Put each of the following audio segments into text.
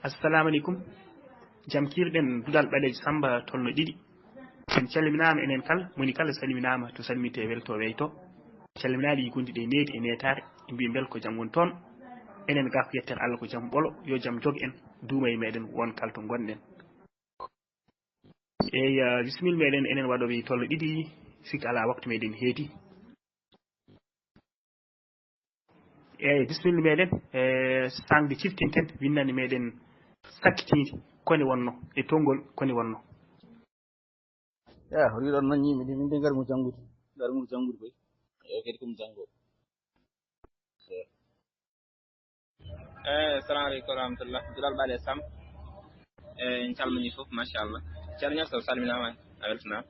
assalamu alaikum jam kirɗen dudal ɓaleji Samba tolno ɗiɗi en calminama enen kala moni kala salminama to salmite welto weyto calminaɗi yigundi ɗe needi e netare e mbi bel ko jam woni toon enen ga ko yetten Allah ko jam ɓolo yo jam jog en duuma e meɗen won kala to gonɗen eyi bisimilla meɗen enen waɗoɓe tolno ɗiɗi sikki ala waktu meɗen heedi eyyi bisimilla meɗen sangde ciftinten winnande meɗen sakkitide kone wonno e tongol kone wonno ya riɗon naññimi ɗi min de garmu janngude koy eyi kadi komi janngo assalamu aleykum wa rahmatullah dulal ɓaale Sam en calmini fof machallah ceerno Niass salminama a weltanama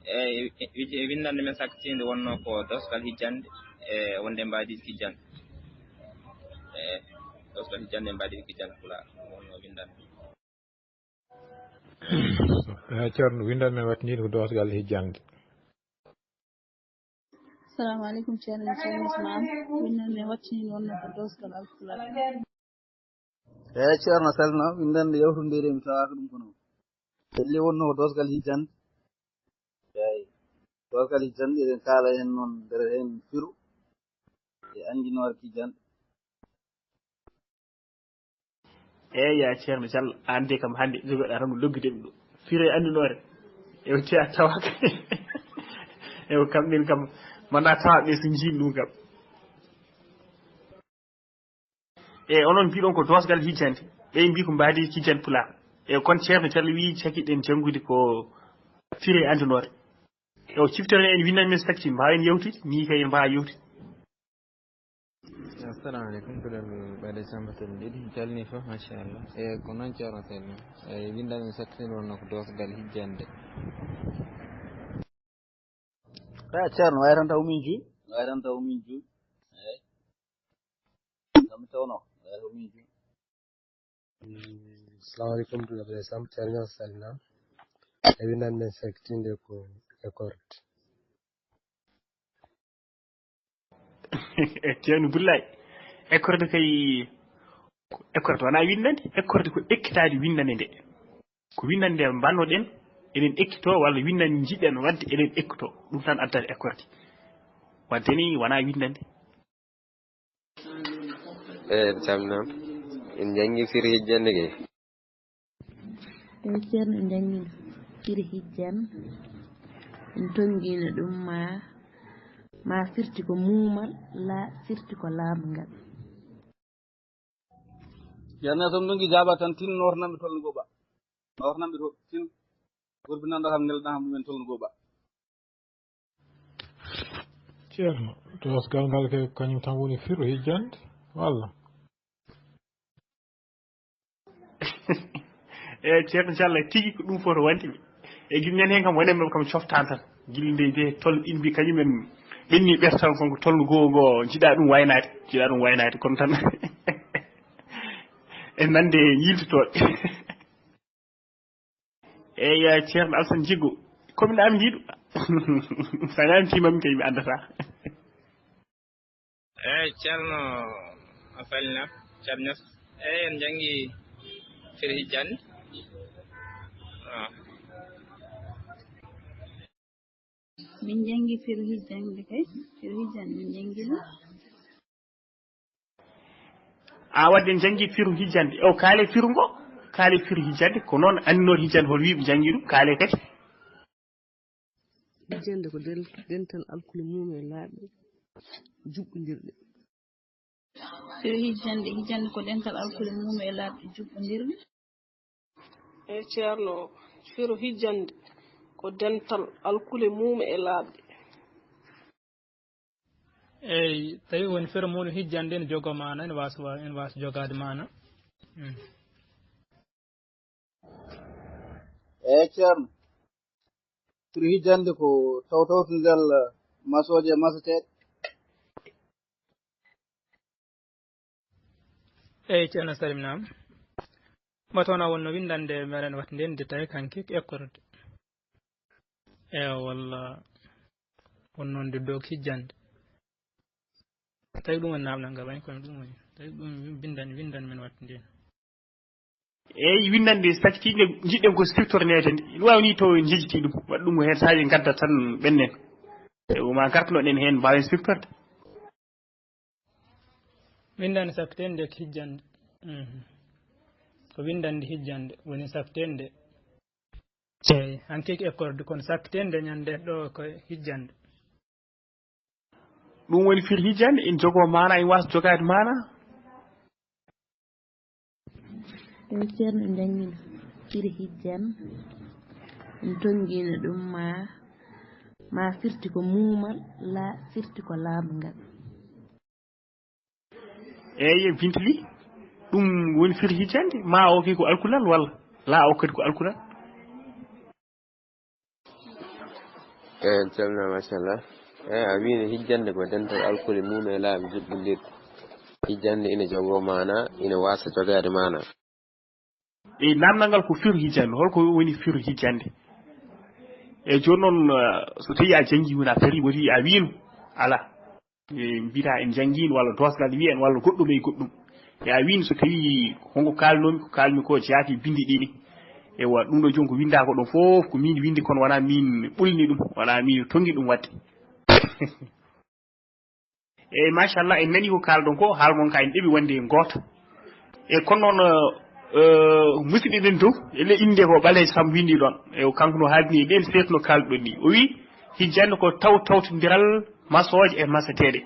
eyyi windande men sakkitinde wonno ko dosgal hijjande e wonde mbadiji kijjande dosgal hijjande e mbadiji kijjande Pulaar wonno windande ceerno windande men wattindinde ko dosgal hijjande assalamu aleykum ceerno Islam windande men wattindinde wonno ko dosgal alpulaar eyi ceerno salmina windande yawtondiri mi tawaka ɗum kono helli wonno ko dosgal hijjande eyi dosgal hijjande eɗen kaala hen noon nder hen firu e anjinore kijjande eyyi ya ceerno Diallo ande kam hande jogoɗa tan loggudeɓe ɗo fire andinore ewa tiya tawaka ewa kamɓen kam manda tawaɓe so jiiɗi ɗum kam eyyi onon mbiɗon ko dosgal hijjande ɓe mbi ko mbadi kijjande Pulaar eyyi kono ceerno Diallo wi cakiɗen janggude ko fire andinore ewo ciftere en winnande men sakkiti mbawen yewtude ni kay en mbawa yewtude assalamu aleykum dulal ɓaade Samba tolno ɗiɗi calni fof machallah eyyi ko noon ceerno selma eyyi windande men sakkitinde wonno ko dosgal hijjande ceerno wawi tan taw min juuɗ eyi kam tawno wawi taw min juuɗ assalamu aleykum dulal ɓaade Samba ceerno Niass salminama e windande men sakkitinde ko écorde ceerno Boulaye écorde kay écorde wona windande écorde ko ekkitade windande nde ko windande nde mbannoɗen eɗen ekkito walla windande jiɗɗen wadde eɗen ekkito ɗum tan addata écorde wadde ni wona windande eyyi calminama en janggi firi hijjande kay eyyi ceerno en jangguino firi hijjande en tonguino ɗum ma firti ko muumal la firti ko laamgal ceerno tom dongi jaaba tan tin nornamɓe tolno goɓa nornamɓe to tin gorbinanɗo kam nelɗa kam ɗumen tolno goɓa ceerno dosgal ngal ke kañum tan woni firu hijjande walla eyyi ceerno Diallo tigui ko ɗum foto wantiɓe e guila ñande hen kam wonen kam coftani tan guila nde tolno ɗin mbi kañumen ɓenni ɓertal konko tolno goo ngo jiiɗa ɗum waynade kono tan en nande yiltotoɓe eyyi ceerno Alassane Djiggo commune ami ndiɗo sa namtimami kay mi andata eyyi ceerno a salmina ceerno Niass eyyi en janggi firi hijjande min janggi firi hijjande kay firi hijjande min janggino wadde en janggi firu hijjande o kaale firu ngo kaale firu hijjande ko noon andinore hijjande hol wiɓe janggi ɗum kaale kadi hijjande ko dental alkule mum e laaɓe juɓɓodirɗe firi hijjande ko dental alkule mum e laaɓe juɓɓodirɗe eyyi ceerno firu hijjande ko dental alkule mum e laaɓe eyyi tawi woni fere muɗum hijjande ne jogo mana ene wasa jogade mana eyyi ceerno firu hijjande ko tawtawtudel masoje e masateɗe eyyi ceerno salminama batona wonno windande meɗen wattidende tawi kanke ko ekkorde walla wonnode dow hijjande tawi ɗum woni namdal ngal wayno kono ɗum woni tawi ɗum windande men wattidende eyi windande sakkitiɗe jiɗɗen ko siftornede nde ina wawni to jejjiti ɗum waɗa ɗum hen saji gadda tan ɓennen ma gartanoɗen hen mbawen siftorde windande sakkitende ko hijjande ko windande hijjande woni sakkitende eyi hankeki écorde kono sakkitende ñande ɗo ko hijjande ɗum woni fir hijjande ina jogo mana ina wasa jogade mana eyi ceerno jangguino fir hijjande en tonguino ɗum ma firti ko muumal la firti ko laamgal eyi bintili ɗum woni fir hijjande ma o ki ko alkulal walla la o kadi ko alkulal calmina machallah a wino hijjande ko dental alkuli mum e laaɓi juɓɓindirɗi hijjande ina jogo mana ina wasa jogade mana e namdal ngal ko firu hijjande holko woni firu hijjande e joni noon so tawi a jangi wona feri woti a wino ala mbita en janguino walla dosgal wiyen walla goɗɗum e goɗɗum e a wino so tawi honko kalmi ko jaati bindi ɗini ewa ɗum ɗo joni ko winda ko ɗon fof ko min windi kono wona min ɓulni ɗum wona min tongi ɗum wadde e machallah en nani ko kalɗon ko haalmon ka en ɗeɓi wonde goto e kono noon musidɗo ɗen dow ele inde ko ɓalejo sam windi ɗon e kanko no haaldini ɗen setno kalɗon ni o wi hijjande ko tawtawtodiral masoje e masateɗe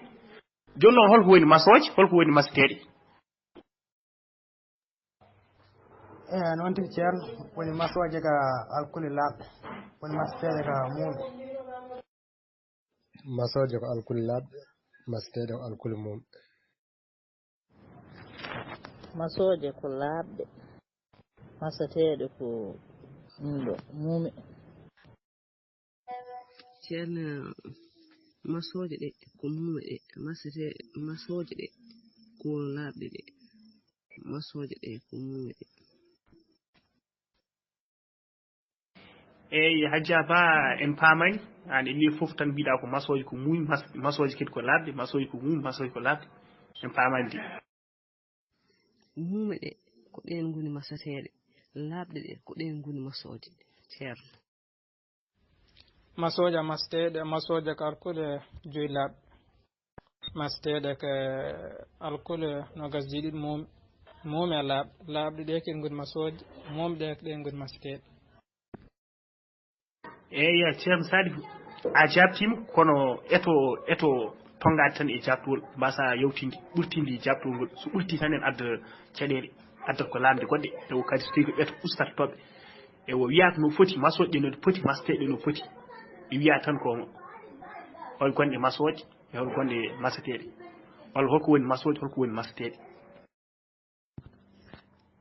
joni noon holko woni masoje holko woni masateɗe noon tigi ceerno woni masoje ka alkuli laaɓɗe woni masateɗe ka muuɗe masoje ko alkuli laaɓɗe masateɗe ko alkuli mumɓe masoje ko laaɓɗe masateɗe ko muume ceerno masoje ɗe ko muume ɗe masoje ɗe ko laaɓɗe ɗe masoje ɗe ko muume ɗe eyi hajja ba en paamani an en ni fof tan mbiɗa ko masoje ko muume masoje kadi ko laaɓɗe masoje ko muume masoje ko laaɓɗe en paamani de muume ɗe ko ɗen ngoni masateɗe laaɓɗe ɗe ko ɗen ngoni masoje ceerno masoje masateɗe masoje ko alkude joyi laaɓɗe masateɗe ko alkude nogas jiɗiɗi muume e laaɓɗe ɗe kadi ngoni masoje muume ɗe ko ɗen ngoni masateɗe eyi ceerno Sadif a jabtima kono eto tongade tan e jabtowol mbasa yawtinde ɓurtinde jabtowol ngol so ɓurti tan en adda caɗele addata ko lamde goɗɗe ewo kadi so tawi ko ɓeeto ustata toɓe ewo wiyata no foti masoje no foti masateɗe no foti ɓe wiya tan ko hol gonɗe masoje e hol gonɗe masateɗe walla holko woni masoje holko woni masateɗe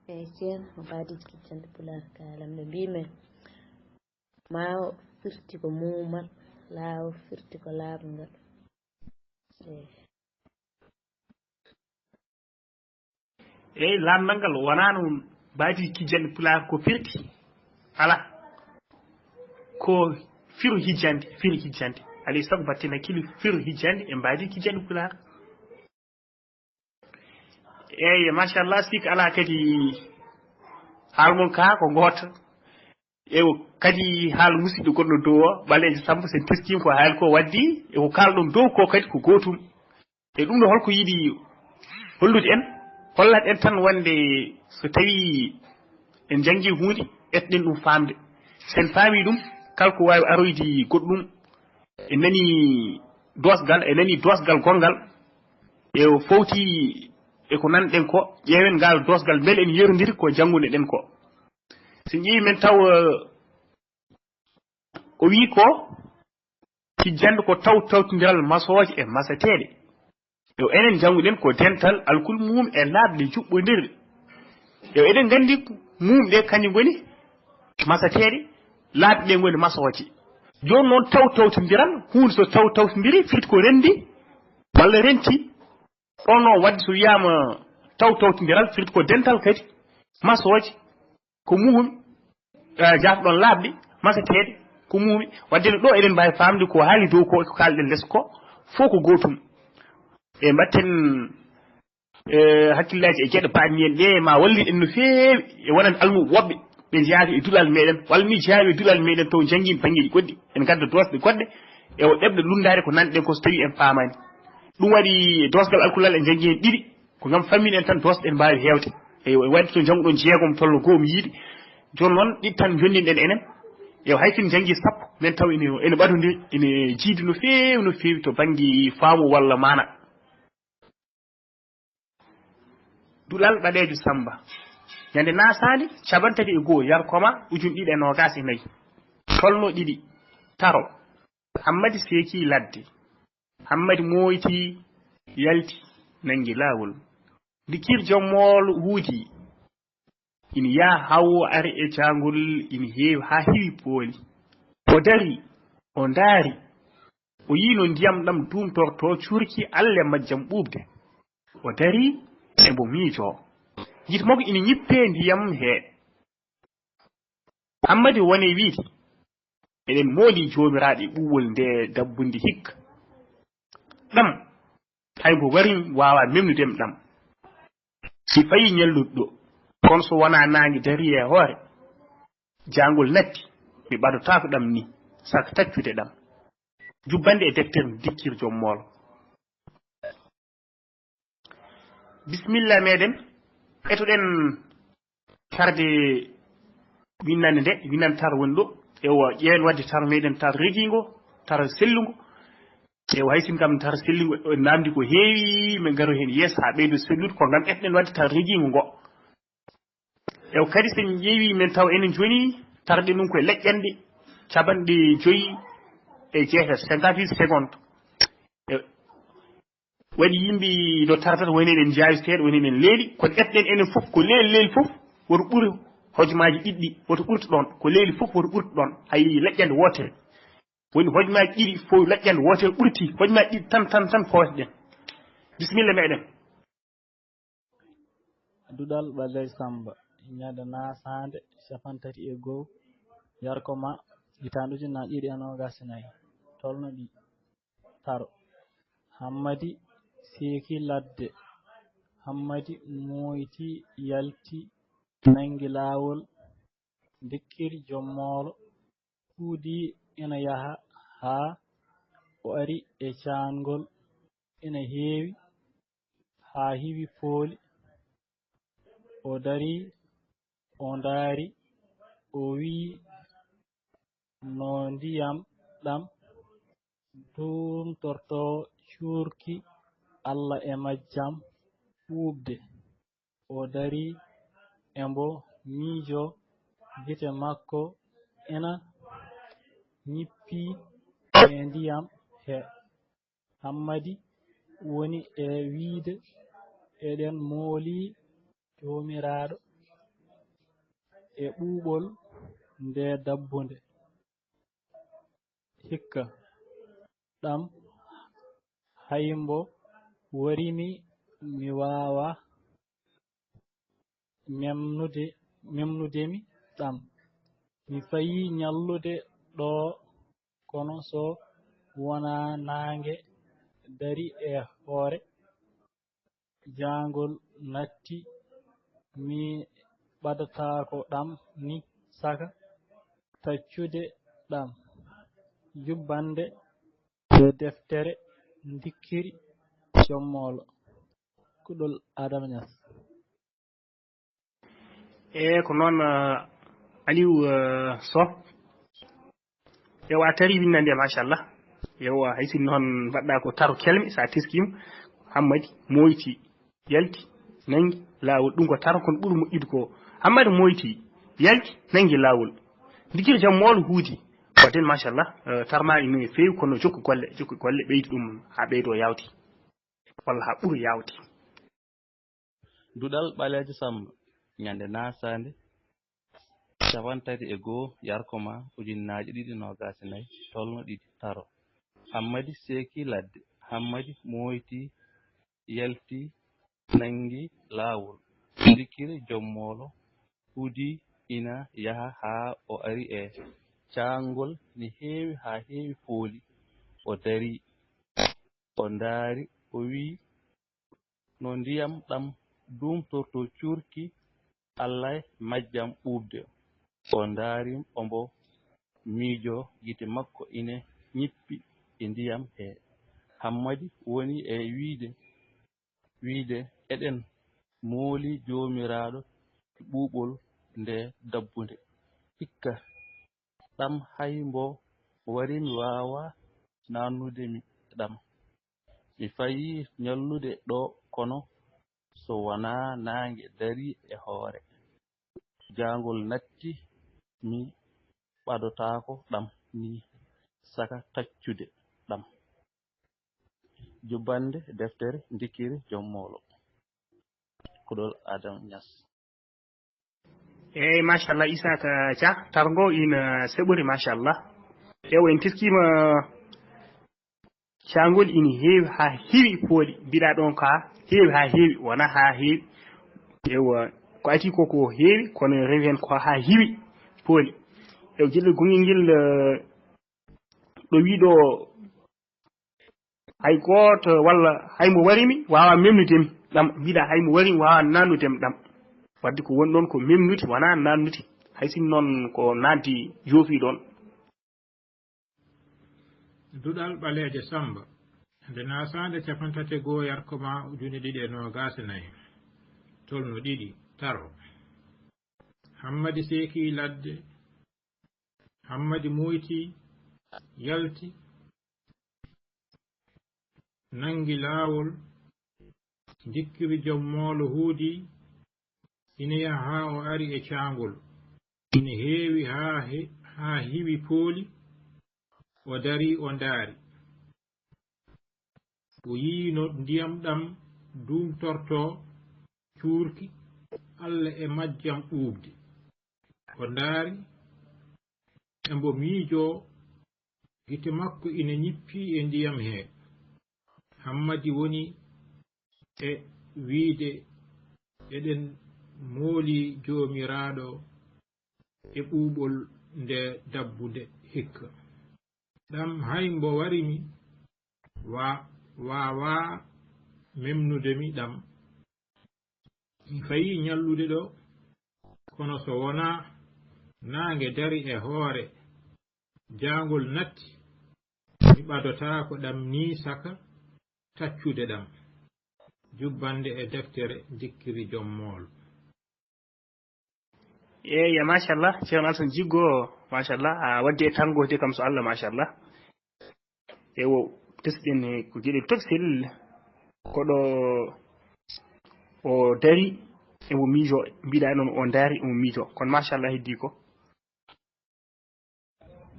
eyi ceerno mo baadiji kiccande pular kalamɗo mbimen ma o firti ko muumal laaw firti ko laaɓngal eyi lamdal ngal wona no baadi kijjande pular ko firti ala ko firu hijjande alay saago batten hakkille firu hijjande e mbaadi kijjande pular eyi machallah sik ala kadi haalmon ka ko goto ewo kadi haal musidɗo gonɗo dow o ɓalejo Samba sen testima ko haali ko waddi eko kalɗon dow ko kadi ko gotum e ɗum ɗo holko yiiɗi hollude en hollat en tan wonde so tawi en jangi hunde ƴetɗen ɗum famde sen faami ɗum kala ko wawi aroyde goɗɗum e nani dosgal gongal e fawti eko nanɗen ko ƴeewen ngal dosgal beele en yerodiri ko janggude ɗen ko so ƴeewi men taw o wi ko hijjande ko tawtawtodiral masoje e masateɗe yo enen jannguɗen ko dental alkul mum e laaɓde juɓɓodirɗe yo eɗen gandi mum ɗe kañum ngoni masateɗe laaɓde ɗe ngoni masoje joni noon tawtawtodiral hunde so tawtawtodiri firti ko rendi walla renti ɗon noon wadde so wiyama tawtawtodiral firti ko dental kadi masoje ko muhumi jafɗon laaɓde masateɗe ko muhumi wadde ɗo eɗen mbawi famde ko haali dow ko kalɗen less ko fof ko gotum e mbatten hakkillaji e geɗe paami en ɗe ma walli en no feewi e wonan almu woɓɓe ɓe jeyaata e dulal meɗen walla mi jeeyawi e dulal meɗen taw janggin banggueji goɗɗi en gadda dosɗe goɗɗe e o ɗeɓɗe lundade ko nanɗen ko so tawi en paamani ɗum waɗi dosgal alkulal en janggi hen ɗiɗi ko gam famille en tan dosɗen mbawi hewde e wadde to jangguɗon jeegom tolno goom yiiɗi joni noon ɗiɗi tan jondinɗen enen e hay fin janggi sappo men taw ene ɓadodiri ene jiidi no feewi to banggue faamu walla mana Dulal Ɓaleejo Samba ñande nasade cabantati e goho yarkoma ujun ɗiɗi e nogas e nayyi tolno ɗiɗi taro Hammadi Seeki ladde Hammadi moyti yalti nangi laawol dikir jommol huudi ina yaha hawo ari e cangol ina heewi ha heewi pooli o dari o ndaari o yino ndiyam ɗam dumtorto curki alle majjam ɓuuɓde o dari ebo miijo yit moko ina ñippe ndiyam he Hammadi woni wiide eɗen moodi jomiraɗo e ɓuuɓol nde dabbundi hikka ɗam haybo wari wawa memnudem ɗam si fayi ñalluɗo kono so wona nangue dari e hoore jangol natti mi ɓadotako ɗam ni saka taccude ɗam jubbande e deftere dikkir joom moolo bisimilla meɗen etuɗen tarde winnande nde winnande tar woni ɗo ewa ƴeewen wadde tar meɗen tar regingo tar sellugo ewa haysin kam tar sellugo namdi ko heewi min garu hen yeeso ha ɓeydo sellude ko gam etuɗen wadde tar regingo ngo ew kadi sen ƴeewi min taw enen joni tarɗe ɗum koye leƴƴanɗe capanɗe 5 e jeetati 58 secondes waɗi yimɓe no tartata woni eɗen jaawi seeɗa woni eɗen leeli kono ƴetɗen enen fof ko leeli fof woto ɓuuri hojomaji ɗiɗɗi woto ɓurta ɗon ko leeli fof woto ɓurta ɗon hay leƴƴande wotere woni hojomaji ɗiɗi fof leƴƴande wotere ɓurti hojomaji ɗiɗi tan footeɗen bisimilla meɗen Dudal Ɓaleejo Samba ñande nasande 31 yarkoma hitande ujunnaje ɗiɗi e nogas e nayyi tolno ɗi taro Hammadi Seeki ladde Hammadi moyti yalti nangi laawol dikkir jommolo huudi ina yaha ha o ari e cangol ina heewi ha hiwi pooli o dari o ndaari o wii no ndiyam ɗam dumtorto curki Allah e majjam ɓuuɓde o dari embo miijo gite makko ina ñippi e ndiyam he Hammadi woni e wiide eɗen mooli jomiraɗo e ɓuuɓol nde dabbunde hikka ɗam hayimbo warimi mi wawa memnudemi ɗam mi fayi ñallude ɗo kono so wona nangue dari e hoore jangol natti mi ɓadatako ɗam ni saka taccude ɗam jubbande e deftere dikkiri jommolo kuɗol Adama Niass ko noon Aliou Sow yewa tari winnande machallah yewa haysin noon mbaɗɗa ko taro kelme sa teskima Hammadi moyti yalti nangi laawol ɗum ko taro kono ɓuuri moƴƴude ko Hammadi moyti yalti nangi laawol dikkir jommolo huudi waden machallah tarma ina feewi kono jokku golle ɓeydi ɗum ha ɓeydo yawti walla ha ɓuuri yawti Dudal Ɓaleejo Samba ñande nasande 31 yarkoma ujunnaje 224 tolno ɗiɗi taro Hammadi Seeki ladde Hammadi moyti yalti nangi laawol dikkiri jommolo huudi ina yaha ha o ari e cangol ni heewi ha heewi pooli o dari o ndaari o wi no ndiyam ɗam dumtorto cuurki Allah majjam ɓuuɓde o ndaari ombo miijo gite makko ine ñippi e ndiyam he hammadi woni e wiide eɗen mooli joomiraaɗo ɓuuɓol nde dabbunde hikka ɗam hay mbo wari mi waawa naannude mi ɗam mi fayi ñallude ɗo kono so wonaa naange dari e hoore jaangol natti mi ɓadotaako ɗam ni saka taccude ɗam jubbande deftere ndikiri jommolo kuɗol Adam Niass. eyyi machallah Isaka Dia targo ina seɓori machallah ewo en teskima cangol ina heewi ha heewi pooɗi mbiɗa ɗon ka heewi ha heewi wona ha heewi ewa ko ati koko heewi kono rewi hen ko ha heewi pooɗi ew gueɗel gongel ngel ɗo wiɗo hay goto walla haymo warimi wawa memnudemi ɗam mbiɗa haymo warimi wawa nannudemi ɗam wadde ko woni ɗon ko memnude wona nannude hay sin noon ko naddi yoofi ɗon. Duɗal ɓaleeje Samba nde nasande 34 yarkoma 2024 tolno 2 taro Hammadi Seki ladde Hammadi moyti yalti nangi laawol dikkiri jommolo huudi ina yaha o ari e caangol ina heewi ha hiwi pooli o dari o ndaari o yiino ndiyam ɗam dumtorto cuurki Allah e majjam ɓuuɓde o ndaari embo miijo gite makko ina ñippi e ndiyam hee Hammadi woni e wiide eɗen mooli joomiraaɗo e ɓuuɓol nde dabbunde hikka ɗam hay mbo warimi wawa memnudemi ɗam mi fayi ñallude ɗo kono so wona naange dari e hoore jaangol natti mi ɓadotaako ɗam ni saka taccude ɗam jubbande e deftere dikkiri jommolo. eyyi machallah ceerno Alassane Djiggo machallah a wadde tangode kam so Allah machallah ewo tesɗen ko gueɗe toksel koɗo o dari emo miijo mbiɗa noon o daari emo miijo kono machallah heddi ko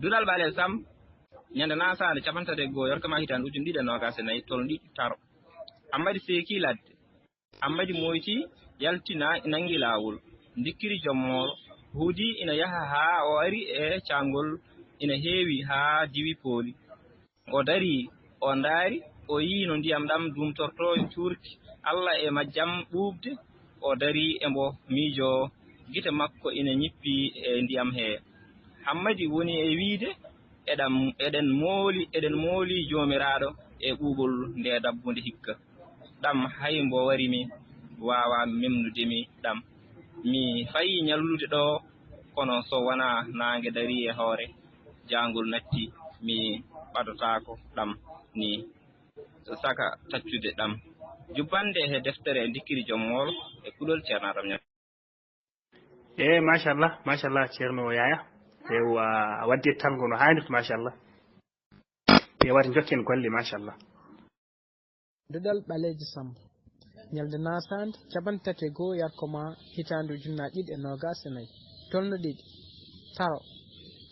duɗal ɓaɗel Sam ñande nasade 34 yorkama hitande 2024 tolno 2 taro Hammadi Seki ladde Hammadi moyti yaltina nangi laawol dikkiri jommolo huudi ina yaha ha o ari e caangol ina heewi ha diwi pooli o dari o ndaari o yii no ndiyam ɗam dumtorto cuurki Allah e majjam ɓuuɓde o dari embo miijo gite makko ina ñippi e ndiyam hee Hammadi woni e wiide eɗen mooli joomiraaɗo e ɓuuɓol nde dabbunde hikka ɗam hay mbo warimi wawa memnudemi ɗam mi fayi ñallude ɗo kono so wona naange dari e hoore jaangol natti mi ɓadotako ɗam ni saka taccude ɗam jubbande e deftere dikkiri jommolo e kuɗol ceerno Adam Niass. eyyi machallah ceerno Yaya ewa wadde tango no hannirta machallah e wata jokken golle machallah. Duɗal ɓaleeje Samba ñalde nasande 31 yarkoma hitande 2024 tolno 2 taro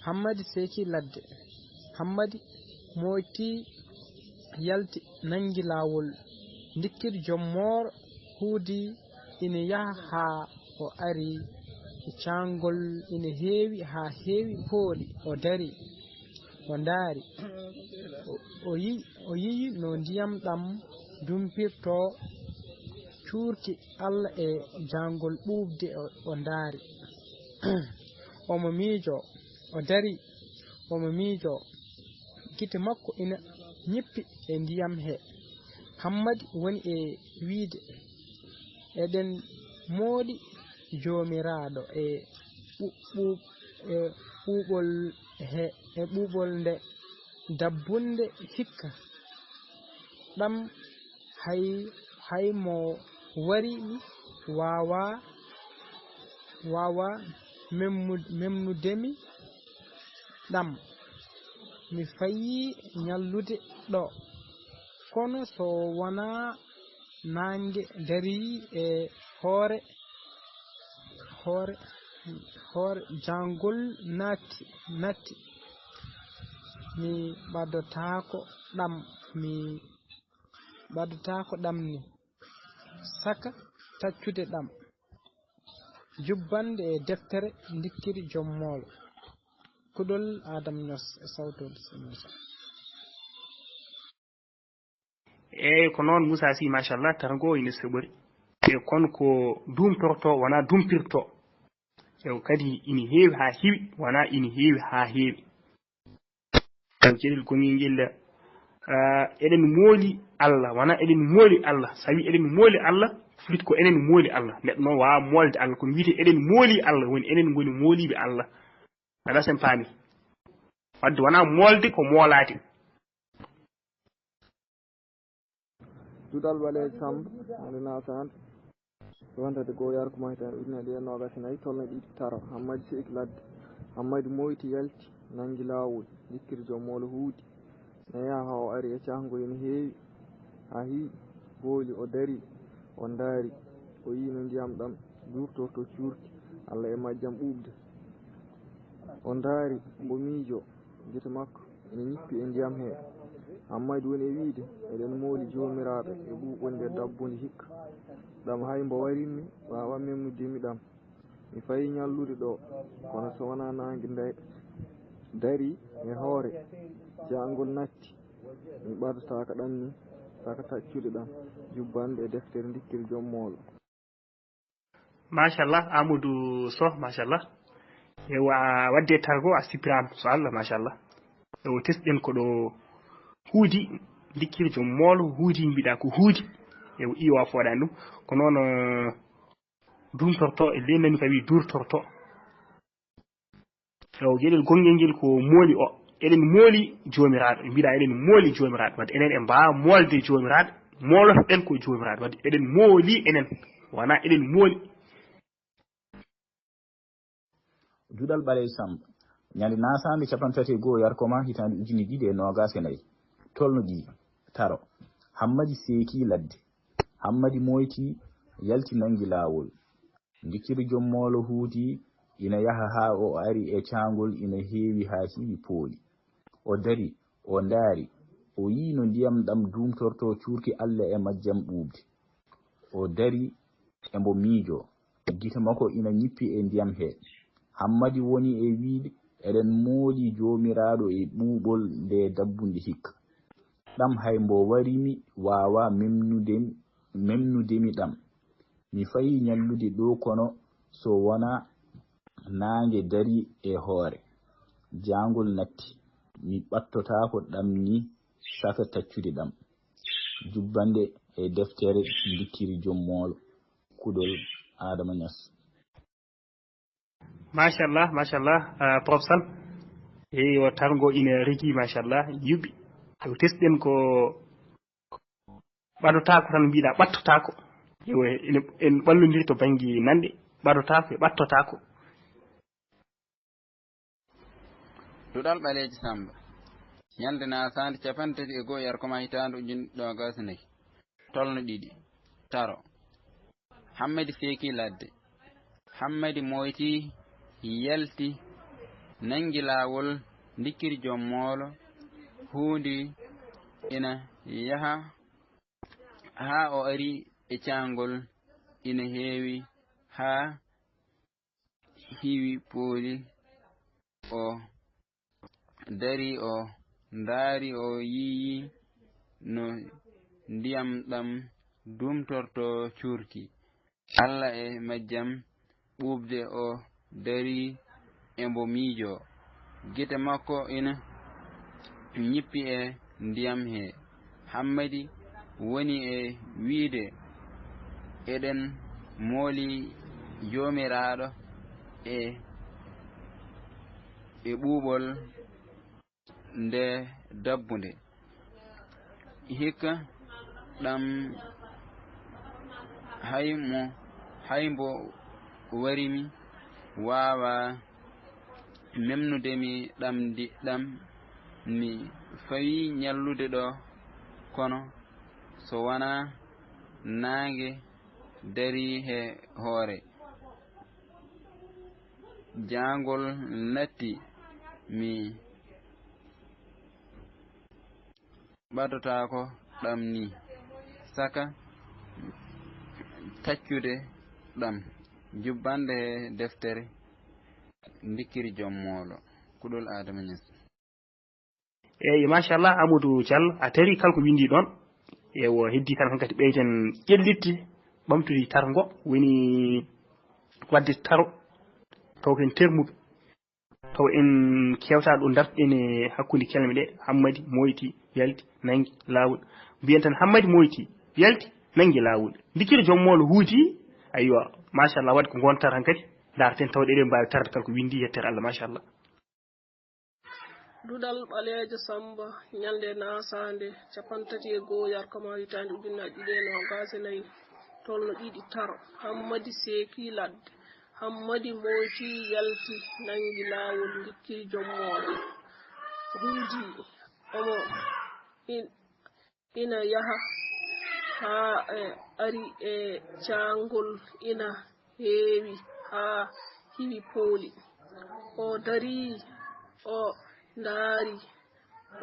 Hammadi Seki ladde Hammadi moyti yalti nangi laawol dikkiri jommoro huudi ina yaha ha o ari e caangol ina heewi ha heewi pooli o dari o ndaari o yii no ndiyam ɗam dumpirto cuurki Allah e jaangol ɓuuɓde o ndaari omo miijo o dari omo miijo gite makko ina ñippi e ndiyam he Hammadi woni e wiide eɗen mooɗi joomiraaɗo e ɓuuɓol nde dabbunde hikka ɗam hay mo wariɓi wawa memnudemi ɗam mi fayi ñallude ɗo kono so wona nange dari e hoore jangol natti mi ɓaddotako ɗam ni saka taccude ɗam jubbande e deftere dikkiri jommolo kuɗol Adam Niass e sawtode Moussa. eyyi ko noon Moussa Sy machallah targo ina seɓori e kono ko dumtorto wona dumpirto ew kadi ina heewi ha heewi wona ina heewi ha heewi taw gueɗel gongel guel eɗen mooli Allah wona eɗen mooli Allah sawi eɗen mooli Allah fuɗɗi ko enen mooli Allah neɗɗo noon wawa molde Allah kono wiite eɗen mooli Allah woni enen goni mooliɓe Allah aɗa sen paami wadde wona molde ko moolade. Dudal Baleji Samb andina sante wontate go yar ko maytan ujunere ɗiɗi e nogas e nayyi tolno ɗiɗi taro Hammadi Seki Ladde Hammadi moyti yalti nangi lawol jikkiri joom molo huudi neya ha o ari e cahgo ene heewi ha hiiɗi booli o dari o daari o yi no ndiyam ɗam durtorto cuurki Allah e majjam ɓuuɓde o daari mbo miijo gite makko ene ñippi e ndiyam he Hammadi woni e wiide eɗen mooli joomiraɓe e ɓuuɓol nde dabbude hikka ɗam hay mbo warinmi wawa memnudemi ɗam mi fayi ñallude ɗo kono so wona nangue dari e hoore jangol natti mi ɓadotaka ɗam ni saka taccude ɗam jubbande e deftere dikkiri joom moolo. Machallah Amadou Sow machallah ewa wadde targo a sipirama so Allah machallah ewo tesɗen ko ɗo huudi dikkiri joom moolo huudi mbiɗa ko huudi ewo iwa foɗani ɗum ko noon dumtorto e lendani kawi durtorto ewo gueɗel gongel guel ko mooli o eɗen mooli jomiraɗo mbiɗa eɗen mooli jomiraɗo wadde enen e mbawa molde jomiraɗo molotoɗen ko jomiraɗo wadde eɗen mooli enen wona eɗen mooli. Dudal Baleji Samb ñande nasande 31 yarkoma hitande 2024 tolno ɗiɗi taro Hammadi Seki Ladde Hammadi moyti yalti nangi lawol dikkiri joom molo huudi ina yaha ha o ari e cangol ina heewi ha hiiwi pooli o dari o daari o yi no ndiyam ɗam dumtorto cuurki Allah e majjam ɓuuɓde o dari e mbo miijo gite makko ina ñippi e ndiyam he Hammadi woni e wiide eɗen mooli joomiraɗo e ɓuuɓol nde dabbunde hikka ɗam hay mbo warimi wawa memnudemi ɗam mi fayi ñallude ɗo kono so wona nange dari e hoore jangol natti mi ɓattotako ɗam ni saka taccude ɗam jubbande e deftere dikkiri joom moolo kuɗol Adama Niass. machallah prof Sall o targo ina rigi machallah yuɓɓi ewo tesɗen ko ɓadotako tan mbiɗa ɓattotako ewo en ɓallodiri to banggue nande ɓadotako e ɓattotako. Dudal Baleji Samb ñande nasande 31 yarkoma hitande 2024 tolno ɗiɗi taro Hammadi Seki Ladde Hammadi moyti yalti nangi lawol dikkiri joom moolo huudi ina yaha ha o ari e cangol ina heewi ha hiiwi pooli o dari o daari o yiyi no ndiyam ɗam dumtorto cuurki Allah e majjam ɓuuɓde o dari e mbo miijo gite makko ina ñippi e ndiyam he Hammadi woni e wiide eɗen mooli jomiraɗo e ɓuuɓol nde dabbunde hikka ɗam haymo warimi wawa memnudemi ɗam mi fawi ñallude ɗo kono so wona naange dari he hoore jangol natti mi ɓadotako ɗam ni saka taccude ɗam jubbande he deftere ndikkiri joom moolo kuɗol Adama Niass. eyyi machallah Amadou Diallo a tari kalko windi ɗon ewo heddi tan hankati ɓeyten ƴellitte ɓamtude targo woni wadde taro taw ken termuɓe taw en kewta ɗo dartɗen e hakkude kelme ɗe hammadi moyti yalti nangi lawol mbiyen tan hammadi moyti yalti nangi lawol ndikkiri joom moolo huuti aywa machallah wadde ko gontar hankadi darten tawde eɗen mbawi tarde kalko windi yettere Allah machallah. Dudal ɓaleejo Samba ñalde nasande 31 yarkama hitande ujunnaje ɗiɗi e nogas e nayyi tolno ɗiɗi taro hammadi seeki ladde hammadi moyti yalti nangi lawol ndikkiri joom moolo huudi omo ina yaha ha ari e cangol ina heewi ha hiwi pooli o dari o ndaari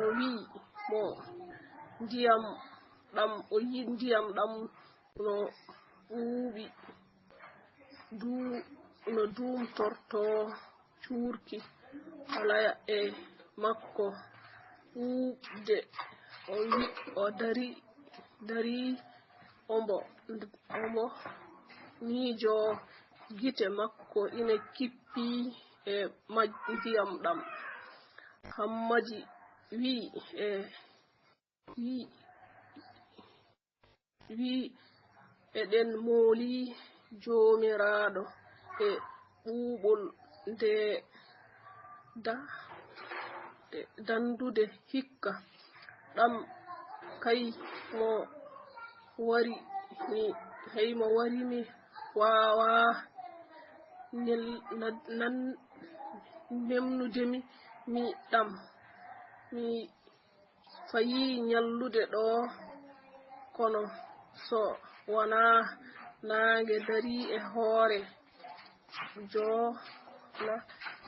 o wi mo ndiyam ɗam o yi ndiyam ɗam no ɓuuɓi no duumtorto cuurki alaya e makko ɓuuɓde o wi o dari ombo miijo gite makko ina kippi e ndiyam ɗam hammadi wi eɗen mooli jomiraɗo e ɓuuɓol nde dandude hikka ɗam kay mo wari mi wawa memnudemi mi ɗam mi fayi ñallude ɗo kono so wona naange dari e hoore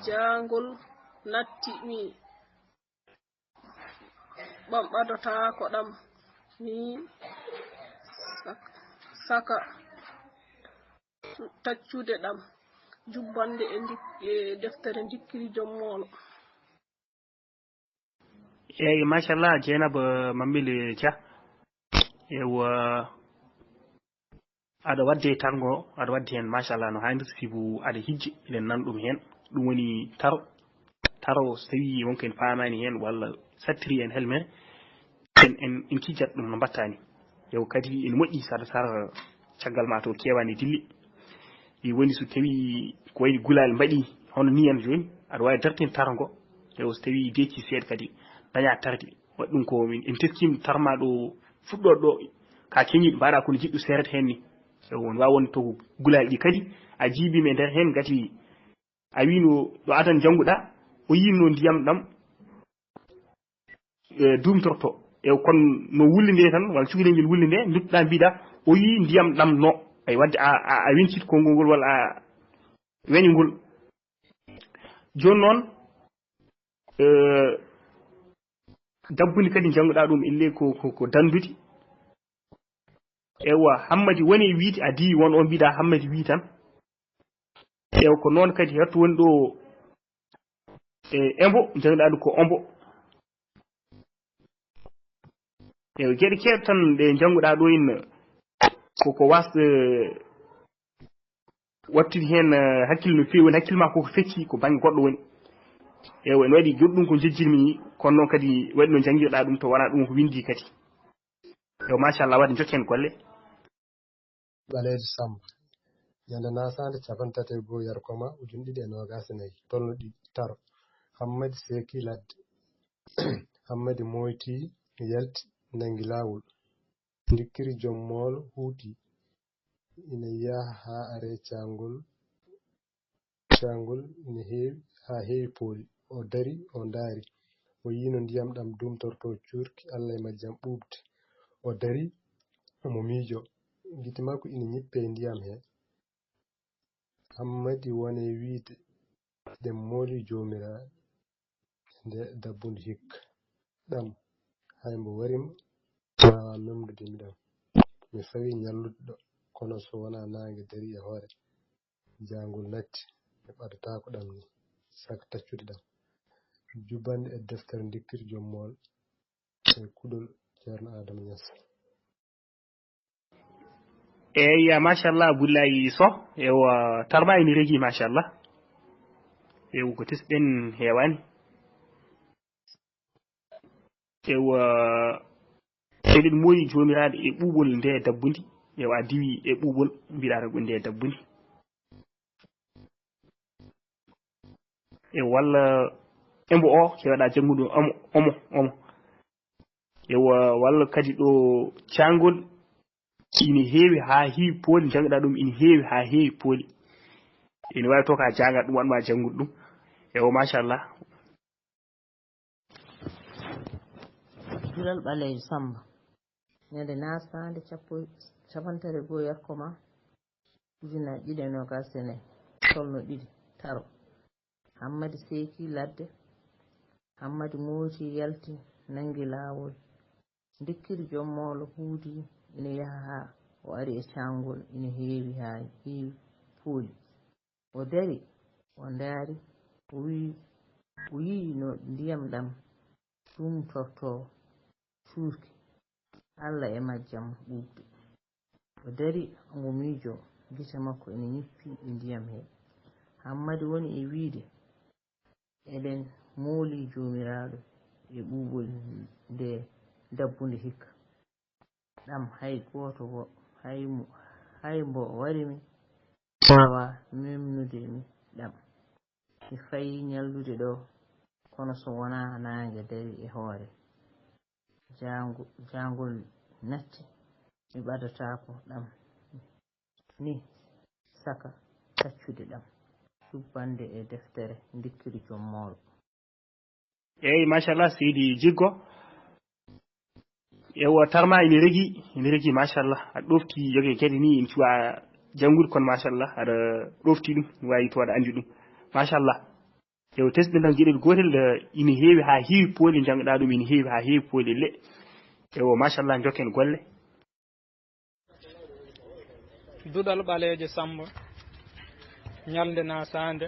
jangol natti mi ɓadotako ɗam mi saka taccude ɗam jubbande e deftere ndikkiri joom moolo. eyyi machallah Dieynaba Mamile Dia ewa aɗa wadde targo aɗa wadde hen machallah no hannirta sibu aɗa hijji eɗen nan ɗum hen ɗum woni taro so tawi wonko en famani hen walla sattiri en helmen en kijjat ɗum no mbattani yew kadi ene moƴƴi saɗa sara caggal ma to kewani dilli i woni so tawi ko wayni gulal mbaɗi hono ni en joni aɗa wawi dartin targo yew so tawi decci seeɗa kadi daña tarde waɗi ɗum ko en teskima tarma ɗo fuɗɗoɗo ɗo ka keñiɗo mbaɗa kono jiɗɗo serata hen ni won wawi wonde to gulal ɗi kadi a jiibima e nder hen gati a wino ɗo adan jangguɗa o yino ndiyam ɗam dumtorto kono no wulli nde tan walla cukalel wulli nde duttoɗa mbiɗa o yi ndiyam ɗam no ay wadde a wencit konngol ngol walla a weñgol joni noon dabbude kadi jangguɗa ɗum elle ko dandude ewa hammadi woni wiide a di won on mbiɗa hammadi wi tan ewa ko noon kadi hetto woni ɗo embo jangguɗa ɗum ko ombo ewa gueɗe keɗe tan ɗe jangguɗa ɗo ina koko wasde wattude hen hakkille no fewi woni hakkille ma koko fecci ko banggue goɗɗo woni ewa ene waɗi goɗɗum ko jejjirmi kono noon kadi waɗi no jangguirɗa ɗum to wona ɗum ko windi kadi ewa machallah wadde jokken golle Ɓaleejo Samba ñande nasande capantati e goho yarkoma ujun ɗiɗi e nogas e nayyi tolno ɗiɗi taro hammadi seki ladde hammadi moyti yalti nangi lawol dikkiri joom moolo huuti ina yaha ha are cangol ina heewi ha heewi pooli o dari o ndaari o yino ndiyam ɗam dumtorto curki Allah e majjam ɓuɓde o dari omo miijo gite makko ina ñippe ndiyam he hammadi wone wiide ɗen mooli jomiraɗo nde dabbude hikka ɗam haymo warima wawa memdude mi ɗam mi fawi ñallude ɗo kono so wona nangue dari e hoore jangol natti mi ɓadatako ɗam ni saka taccude ɗam jubbande e deftere dikkiri joom moolo e kuɗol ceerno Adama Niass. eyyi machallah Abdoulaye Sow ewa tarma ene regui machallah ewa ko tesɗen hewani ewa eɗen moyi jomiraɗo e ɓuɓol nde dabbude ewa diwi e ɓuɓol mbiɗa ko nde dabbude e walla embo o kewaɗa janggude omo ewa walla kadi ɗo cangol ina heewi ha heewi pooli janggoɗa ɗum ina heewi ha heewi pooli ina wawi to ka janggat ɗum wanma janggude ɗum ewo machallah. Julal ɓalejo Samba ñande nasande capantati e goho yarkoma ujunnaje ɗiɗi e nogas e nayyi tolno ɗiɗi taro hammadi seki ladde hammadi mooti yalti nangi lawol dikkiri joom moolo huudi ina yaha ha o ari e cangol ina heewi ha heewi pooli o dari o ndaari o yii no ndiyam ɗam ɗumtorto cuurki Allah e majjam ɓuuɓde o dari omo miijo gite makko ina ñippi e ndiyam he hammadi woni e wiide eɗen mooli jomiraɗo e ɓuuɓol nde dabbude hikka ɗam hay goto bo hay mbo warimi wawa memnude mi ɗam mi fayi ñallude ɗo kono so wona nangue dari e hoore jangol natti mi ɓadatako ɗam ni saka taccude ɗam jubbande e deftere dikkiri joom moolo. eyyi machallah seydi Jiggo ewa tarma ene regui machallah aɗa ɗofti jogue kadi ni ene cuwa janggude kono machallah aɗa ɗofti ɗum wawi to aɗa andi ɗum machallah ewa tesɗen tan gueɗel gotel ina heewi ha heewi pooli janggoɗa ɗum ina heewi ha heewi pooli le ewo machallah jokken golle. Duɗal ɓalejo Samba ñalde nasande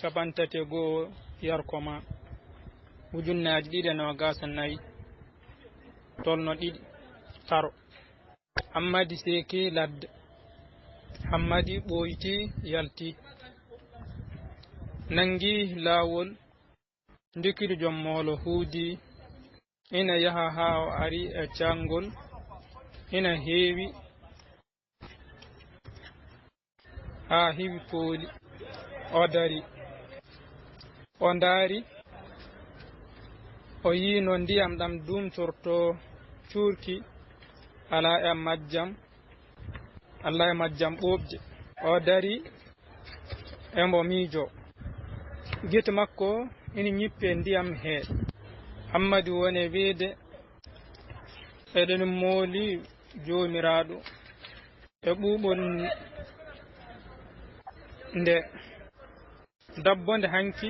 capantati e goho yarkoma ujunnaje ɗiɗi e nogas e nayyi tolno ɗiɗi taro hammadi seki ladde hammadi ɓoyti yalti nangi lawol dikkiri joom moolo huudi ina yaha ha o ari e cangol ina heewi ha heewi pooli o dari o ndaari o yino ndiyam ɗam dumtorto cuurki Allah e majjam ɓoɓde o dari embo miijo gite makko ina ñippe ndiyam he hammadi wone wiide eɗen mooli jomiraɗo e ɓuuɓol nde dabbonde hanki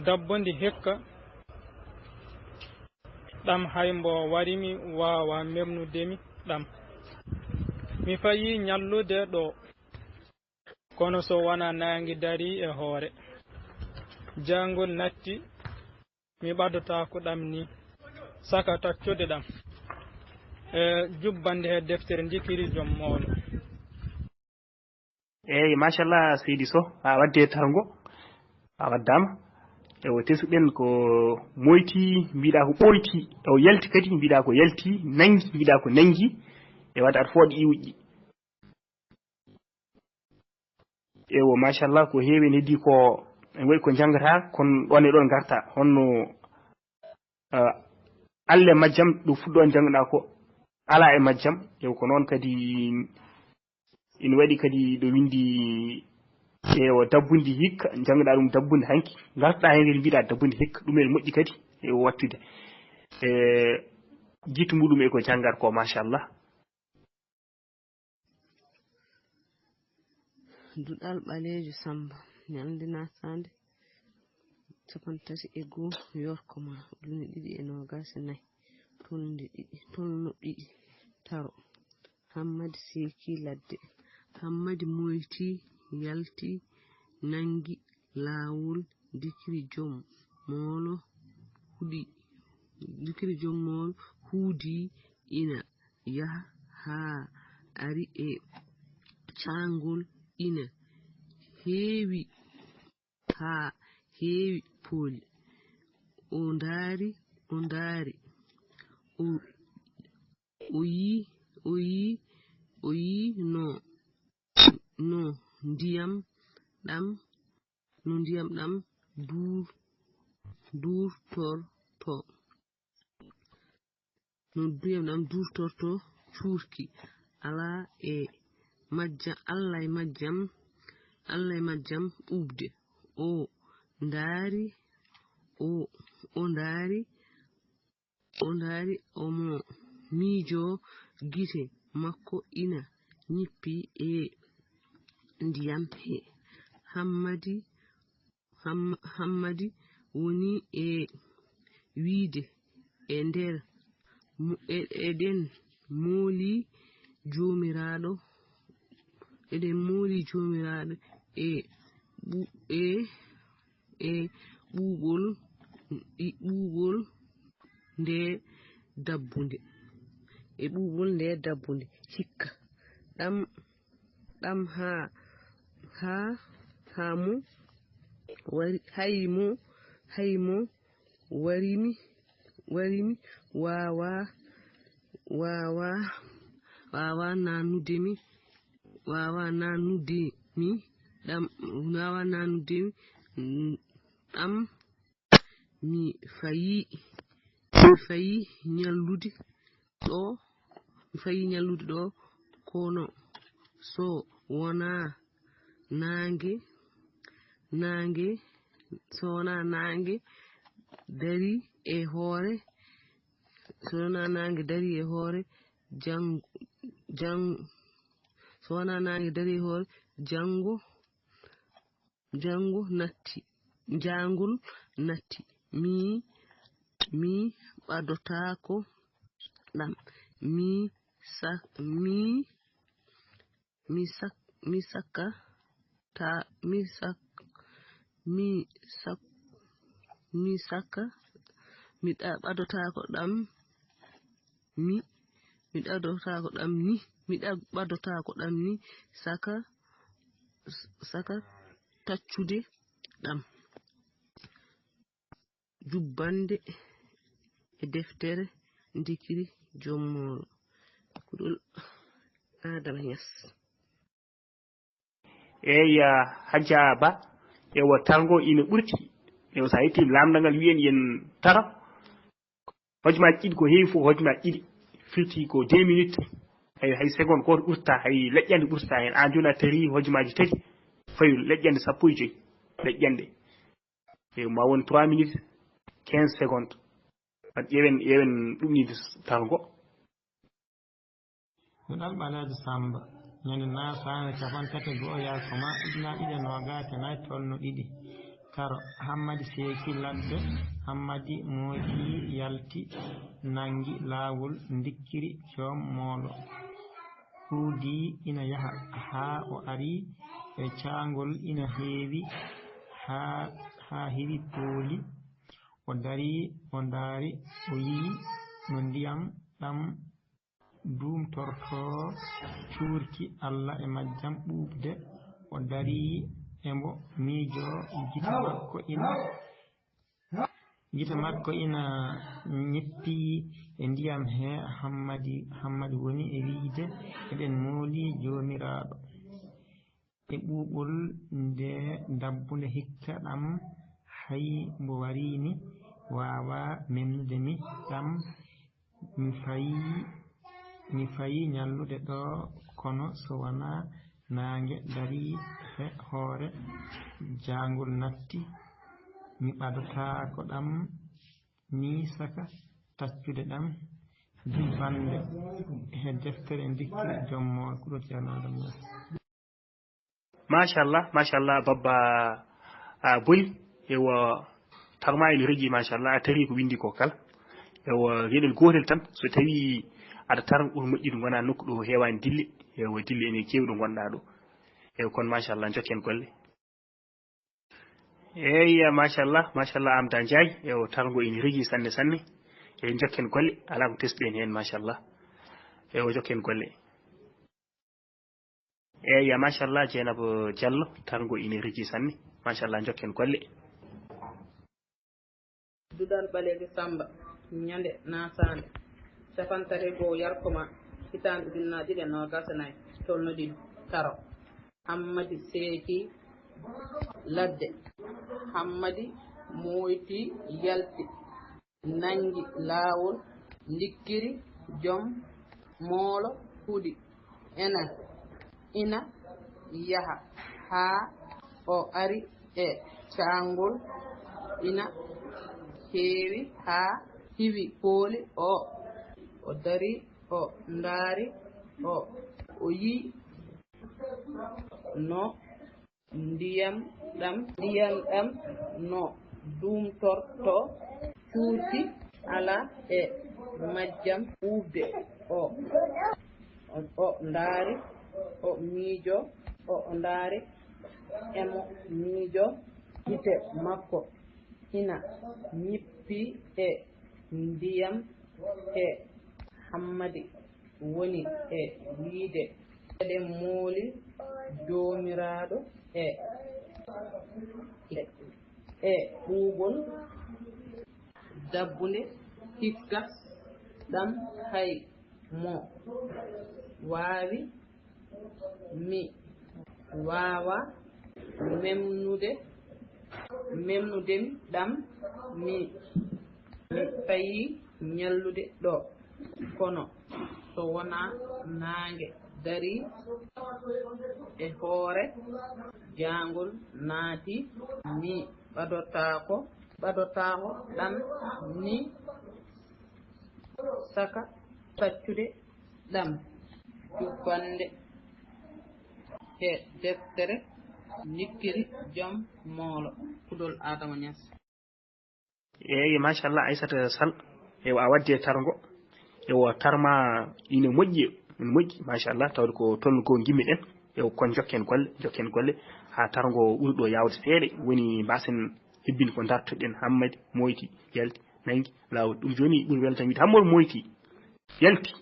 dabbonde hikka ɗam haymbo warimi wawa memnudemi ɗam mi fayi ñallude ɗo kono so wona nangi dari e hoore jangol natti mi ɓadata ko ɗam ni saka taccude ɗam e jubbande he deftere dikkiri joom moolo. eyyi machallah seydi Sow a wadde targo a waddama ewo tesuɗen ko moyti mbiɗa ko ɓoyti o yalti kadi mbiɗa ko yalti nangi mbiɗa ko nangi e wadde aɗa fooɗa iwuƴƴi ewo machallah ko heewi heddi ko en wayi ko jangata kon ɗon e ɗon garta honno alle majjam ɗum fuɗɗo jangɗa ko ala e majjam ewo ko noon kadi ina waɗi kadi ɗo windi ewo dabbundi hikka jangɗa ɗum dabbundi hanki garɗa hen kadi mbiɗa dabbundi hikka ɗum en moƴƴi kadi ewo wattude jiitu muɗum e ko jangat ko machallah. Duɗal ɓaleejo Samba ñalnde nasande 31 yorkoma 2024 tolno ɗiɗi taro Hammadi Seki Ladde Hammadi moyti yalti nangi laawol dikiri jom moolo huudi ina yaha haa ari e caangol ina heewi haa heewi pooli o ndaari o yi no ndiyam ɗam durtorto cuurki Allah e majjam ɓuuɓde o ndaari omo miijo gite makko ina nyippi e ndiyam he Hammadi woni e wiide eɗen mooli jomiraɗo e ɓuuɓol nde dabbunde hikka ɗam haymo warimi wawa nanudemi ɗam mi fayi nyallude ɗo kono so wona nange dari e hoore jangol natti mi ɓadotako ɗam ni saka taccude ɗam jubbande e deftere ndikiri jommolo kuɗol Adama Niass. eya Hajja Ba ewa targo ina ɓurti ewa sa yetti lamdal ngal wiyen yen tara hojomaji ɗiɗi ko heewi fof hojomaji ɗiɗi firti ko 2 minutes hay seconde goto ɓurta hay leƴƴande ɓurta hen an joni a tari hojomaji tati fayu leƴƴande 15 leƴƴande ma won 3 minutes 15 secondes wat ƴeewen ɗumnide targo. Duɗal ɓaleejo Samba ñande nasane 31 yakoma 2024 tolno ɗiɗi taro Hammadi Seki Ladde Hammadi moyti yalti nangi laawol dikkiri joom moolo huudi ina yaha haa o ari e caangol ina heewi haa heewi pooli o ndaari o yi no ndiyam ɗam dumtorto cuurki Allah e majjam ɓuuɓde o dari emo miijo gite makko ina nyippi e ndiyam he Hammadi woni e wiide eɗen mooli joomiraɗo e ɓuuɓol nde dabbunde hikka ɗam hay mbo warini wawa memnude mi ɗam mi fayi ñallude ɗo kono so wona naange dari he hoore jangol natti mi ɓadata ko ɗam ni saka taccude ɗam jubbande he deftere dikkiri jommol kuɗo ceernoɗam machallah babba boyi ewa tarma ene reggi machallah a tari ko windi ko kala ewa gueɗel gotel tan so tawi aɗa tara ɓuuri moƴƴude gona nokku ɗo hewani dille ewa dille ene kewi ɗo gonɗa ɗo eyi kono machallah jokken golle eyyi machallah Amda Ndiaye ewa targo ene reggi sanne eyi jokken golle ala ko tesɗen hen machallah ewa jokken golle eyyi machallah Dieynaba Diallo targo ene reggi sanne machallah jokken golle Dudal Baleji Samba ñande nasande capantati goo yarkoma hitande ujunnaje ɗiɗi e nogas e nayyi tolno ɗiɗi taro Hammadi Seeki Ladde Hammadi moyti yalti nangi laawol ndikkiri joom moolo huuɗi ina yaha haa o ari e caangol ina heewi haa hiwi pooli o dari o ndaari o yii no ndiyam ɗam no ɗumtorto cuuti ala e majjam ɓuuɓde o ndaari o miijo o ndaari emo miijo gite makko ina ñippi e ndiyam e Hammadi woni e wiide eɗen mooli joomiraaɗo e ɓuuɓol dabbunde hikka ɗam hay mo waawi mi waawa memnudemi ɗam mi fayi ñallude ɗo kono so wona naange dari e hoore jangol naati mi ɓadotako ɗam ni saka taccude ɗam jubbande e deftere nikkiri joom moolo Pudol Adama Niass eyyi machallah Aissata Sall ewa a wadde targo ewa tarma ine moƴƴi machallah tawde ko tolno ko gimmi ɗen ewa kon jokken golle ha targo ɓuuriɗo yawde seeɗa woni mbasen hebbinde ko dartoɗen Hammadi moyti yalti nangi lawol ɗum joni ɓuuri weltami wiide Hammadi moyti yalti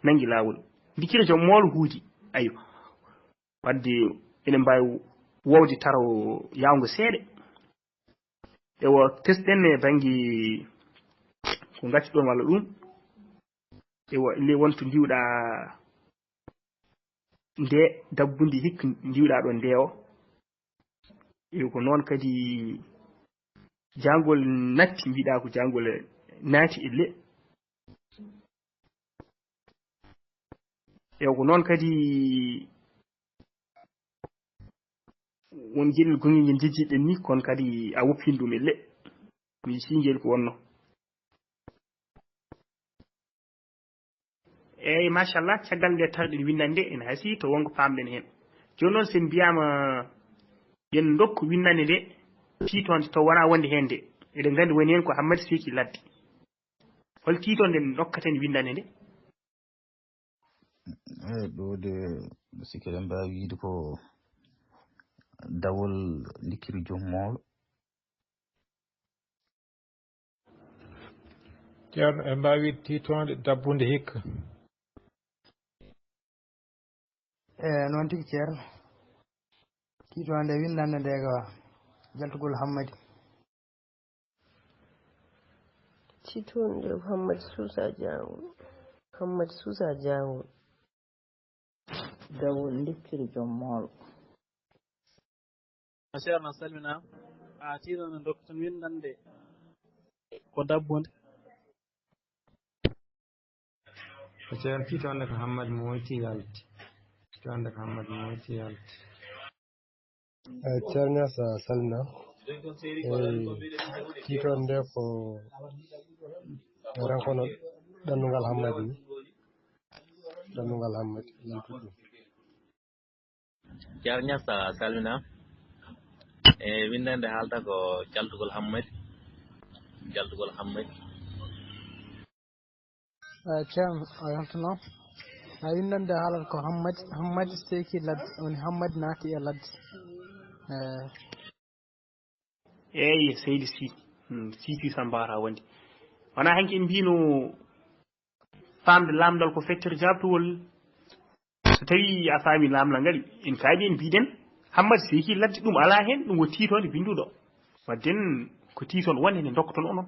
nangi lawol ndikkira joom moolo huudi ayo wadde enen mbawi wowde taro yawgo seeɗa ewa tesɗen e banggue ko gacci ɗon walla ɗum ewa le wonto ndiwɗa nde dabbundi hikka ndiwɗa ɗo nde o ewa ko noon kadi jangol natti mbiɗa ko jangol naati e le ewa ko noon kadi won gueɗel gongel ngel jejjiɗen ni kono kadi a woppin ɗum e le mi singel ko wonno eyyi machallah caggal nde tarɗen windande ene haasi to wonko pamɗen hen joni noon sen mbiyama yen dokku windande nde tiitonde to wona wonde hen nde eɗen gandi woni hen ko Hammadi Seeki Ladde hol tiitonde en dokkaten windande nde eyyi ɗo de sikki eɗen mbawi wiide ko dawol ndikkiri joom moolo ceerno en mbawi wiide tiitonde dabbunde hikka noon tigi ceerno tiitonde windande nde ko jaltugol Hammadi tiitonde Hammadi Suusa Jangol dawol ndikkiri joom moolo ceerno salminama a tiɗon en dokkuton windande ko dabbunde ko ceerno tiitonde ko Hammadi Moyti yalti tiitonde ko Hammadi Moyti yalti ceerno sa salmina tiitonde ko rankono ɗannungal Hammadi ni ɗannungal Hammadi yaltude ɗum ceerno sa salmina windande haalta ko jaltugol Hammadi ceerno o yaltuno a windande haalata ko Hammadi seki ladde woni Hammadi naati e ladde eyi seydi si sambara wonde wona hanki en mbino famde lamdal ko fettere jabtowol so tawi a faami lamdal ngal en kaaɓi en mbiɗen Hammadi seki ladde ɗum ala hen ɗum wo tiitode binduɗo wadden ko tiitol won hen e dokkoton onon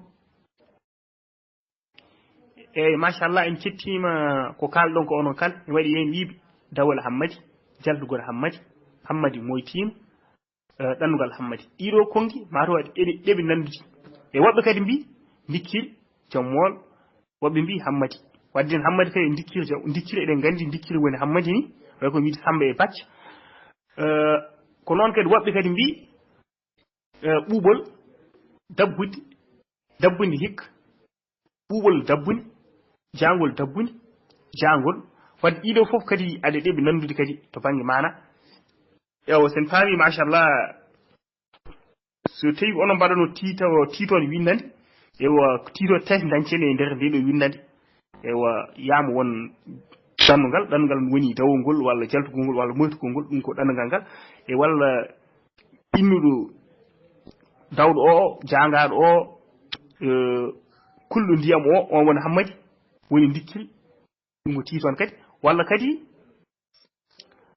eyyi machallah en kettima ko kalɗon ko onon kala mi waɗi hen wiiɓe dawol Hammadi jaldugol Hammadi moytima ɗannugal Hammadi ɗiɗo kongi mataw ɗeɓe nandude e woɓɓe kadi mbi dikkir jammol woɓɓe mbi Hammadi wadden Hammadi kadi dikkir eɗen gandi dikkir woni Hammadi ni way ko wiide Samba e Bacca ko noon kadi woɓɓe kadi mbi ɓuuɓol dabbude hikka ɓuuɓol dabbude jangol dabbude jangol wadde ɗiɗo fof kadi aɗa ɗeɓe nandude kadi to banggue mana ewa sen paami machallah so tawi onon mbaɗano tiitode windande ewa tiitode tati dañcen e nder nde ɗo windande ewa yaama won ɗannugal woni dawol ngol walla jaltugol ngol walla moytugol ngol ɗum ko ɗannugal ngal e walla innuɗo dawɗo o jangaɗo o kulɗo ndiyam o on woni Hammadi woni dikkiri ɗum ko tiiton kadi walla kadi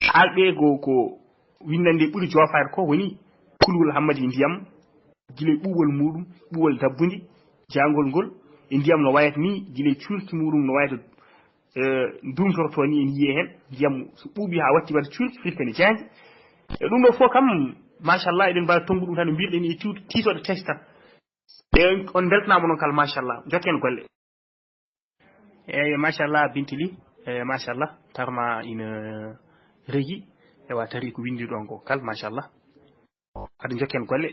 haalɓe ko windande ɓuri jofade ko woni kulgol Hammadi ndiyam gila ɓuuɓol muɗum ɓuuɓol dabbude jangol ngol e ndiyam no wayata ni gila curki muɗum no wayata dumtorto ni en yiye hen ndiyam so ɓuuɓi ha watti waɗa curki firti ne jangi e ɗum ɗo fof kam machallah eɗen mbawi tongu ɗum tan no mbirɗen e tiitoɗe tati tan e on beltanama noon kala machallah jokken golle eyyi machallah Bintili machallah tarma ina regi ewa tari ko windi ɗon ko kal machallah hade jokken golle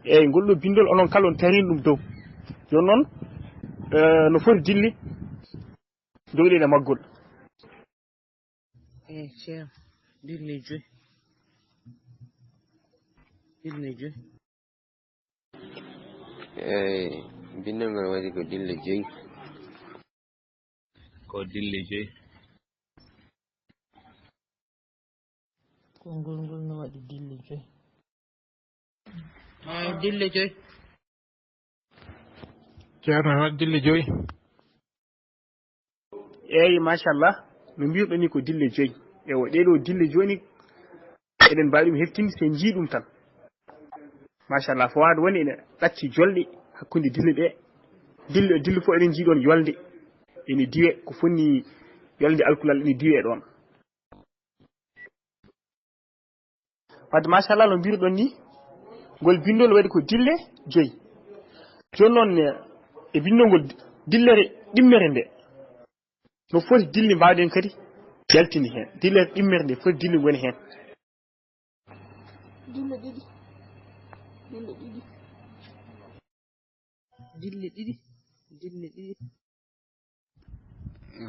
eyyi ngol ɗo bindol onon kala on tarini ɗum dow joni noon no foti dille joguiɗen e maggol ceerno dille joyi eyyi bindol ngol waɗi ko dille joyi konngol ngol no waɗi dille joyi dille joyi ceerno no waɗi dille joyi eyyi machallah no mbirɗon ni ko dille joyi ewa ɗeɗo dille joni eɗen mbawi ɗum heftinde sen jii ɗum tan machallah fawade woni ene ɗacci jolɗe hakkude dille ɗe dille fof eɗen jiiɗon yolde ene diwe ko fonni yolde alkulal ene diwe ɗon wadde machallah no mbirɗon ni ngol bindol waɗi ko dille joyi joni noon e bindol ngol dillere ɗimmere nde no foti dille mbawɗen kadi jaltini hen dillere ɗimmere nde foti dille woni hen dille ɗiɗi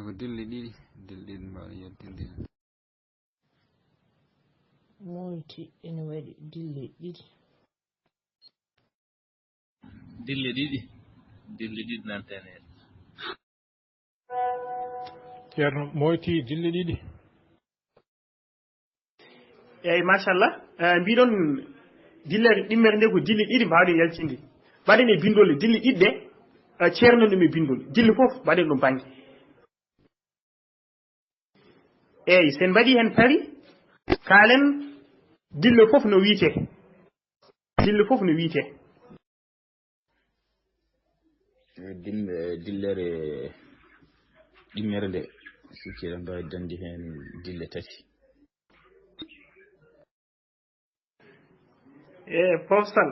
ko dille ɗiɗi mbawɗen yaltinde moyti ene waɗi dille ɗiɗi nanten hen ceerno moyti dille ɗiɗi eyyi machallah mbiɗon dillere ɗimmere nde ko dille ɗiɗi mbawɗen yaltinde mbaɗen e bindole dille ɗiɗɗe ceernon ɗum e bindol dille foof mbaɗen ɗum banggue eyyi sen mbaɗi hen pari kalen dille foof no wiite dillere ɗimmere nde sikki eɗen mbawi dandi hen dille tati professeur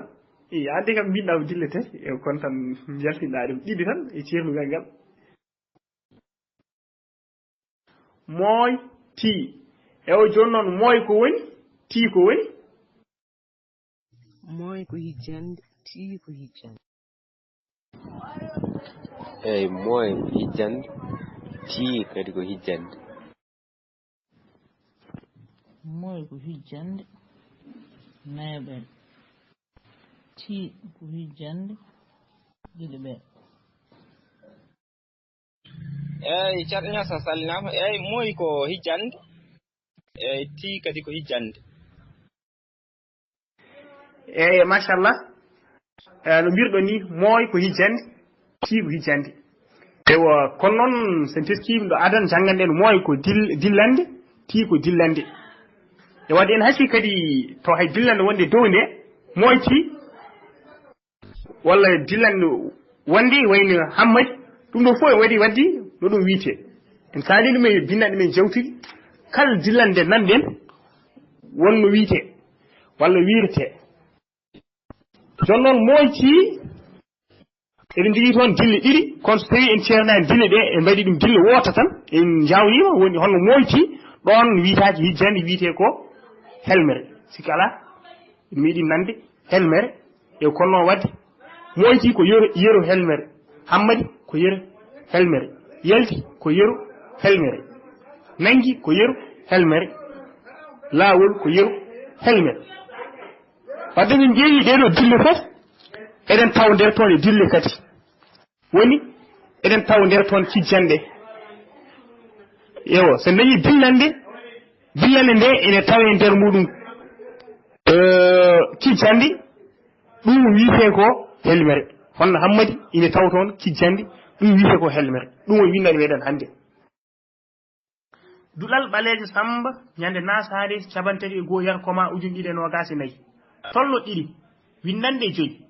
andi kam mbinɗama dillete e kon tan jaltinɗa ɗum ɗiɗi tan e ceernugal ngal mooy tii ewo joni noon mooy ko woni tii ko woni mooy ko hijjande tii ko hijjande eyi mooy ko hijjande tii kadi ko hijjande mooy ko hijjande neeɓen tii ko hijjande ɗiɗiɓen eyi ceerno ñasa sallinama eyi mooy ko hijjande eyi tii kadi ko hijjande eyi machallah no mbirɗo ni mooy ko hijjande tii ko hijjande ewa kono noon sen teskima ɗo adan jangganɗen mooy ko dillande tii ko dillande e wadde en hacci kadi to hay dillande wonde dow nde mooy tii walla dillande wonde wayno hammadi ɗum ɗo fof e waɗi waddi no ɗum wiite en kalino men binnaɗe men jawtuɗi kala dillande nanɗen wonno wiite walla wirete jon noon moyti eɗen jogui toon dille ɗiɗi kono so tawi en ceernani dille ɗe en mbaɗi ɗum dille woota tan en jawnima woni holno moyti ɗon wiitaji hijjande wiite ko helmere sikki ala en meeɗi nande helmere e kono noon wadde moyti ko yeru helmere hammadi ko yeru helmere yalti ko yeru helmere nangi ko yeru helmere laawol ko yeru helmere wadde min jeeyi ɗeɗo dille fof eɗen taw nder toon e dille kadi woni eɗen taw nder toon kijjanɗe yewo so dañi dillande nde ene tawe nder muɗum kijjandi ɗum wiite ko helmere honno hammadi ine taw toon kijjandi ɗum wiite ko helmere ɗum woni windaɗe meɗen hannde duɗal ɓaleejo Samba ñande nasaade capantati e goo yar koma ujun ɗiɗi e nogas e nayyi tolno ɗiɗi windande joyi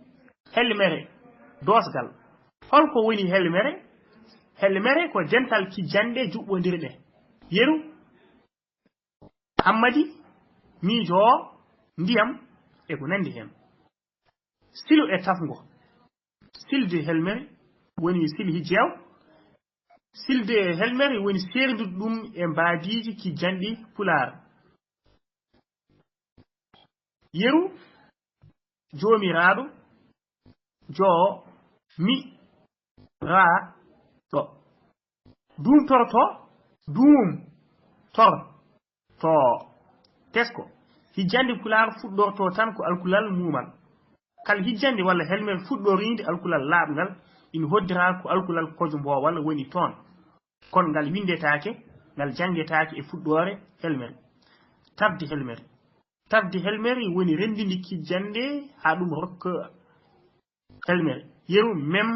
helmere dosgal holko woni helmere ko dental kijjande juɓɓodirɗe yeru hammadi miijo ndiyam e ko nandi hen silu e tafgo silde helmere woni sil hijjew silde helmere woni serdude ɗum e mbaadiji kijjanɗi pular yeru jomiraɗo joo mi ra ɗo ɗum torto ɗum tor to tesko hijjande pular fuɗɗorto tan ko alkulal mumal kala hijjande walla helmere fuɗɗorinde alkulal laaɓngal ina hoddira ko alkulal kojo mbo walla woni toon kono ngal windetake ngal jangetake e fuɗɗore helmere tafde helmere woni rendindi kijjande ha ɗum rokka helmere yeru mem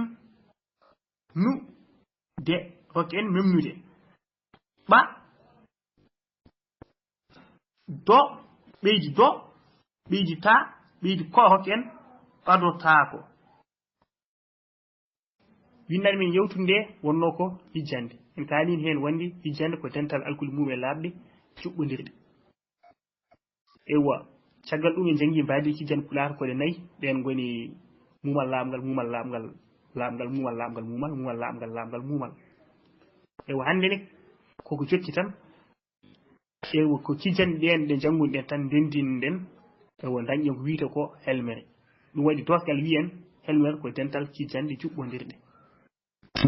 nu de rokka en memnude ɓa do ɓeydi ta ɓeydi ko rokka en ɓadotako winnaɗe men yewtude wonno ko hijjande en kalini hen wonde hijjande ko dental alkuli mum e laaɓɗe juɓɓodirɗe ewa caggal ɗum en jangi mbaadi hijjande pulaar koɗe nayyi ɗen goni mumal laamgal mumal ewa hande ne koko jotti tan ewa ko kijjande ɗen ɗe jangguno ɗen tan ndendinɗen ewa dañƴen ko wiite ko helmere ɗum waɗi dosgal wiyen helmere ko dental kijjande juɓɓodirɗe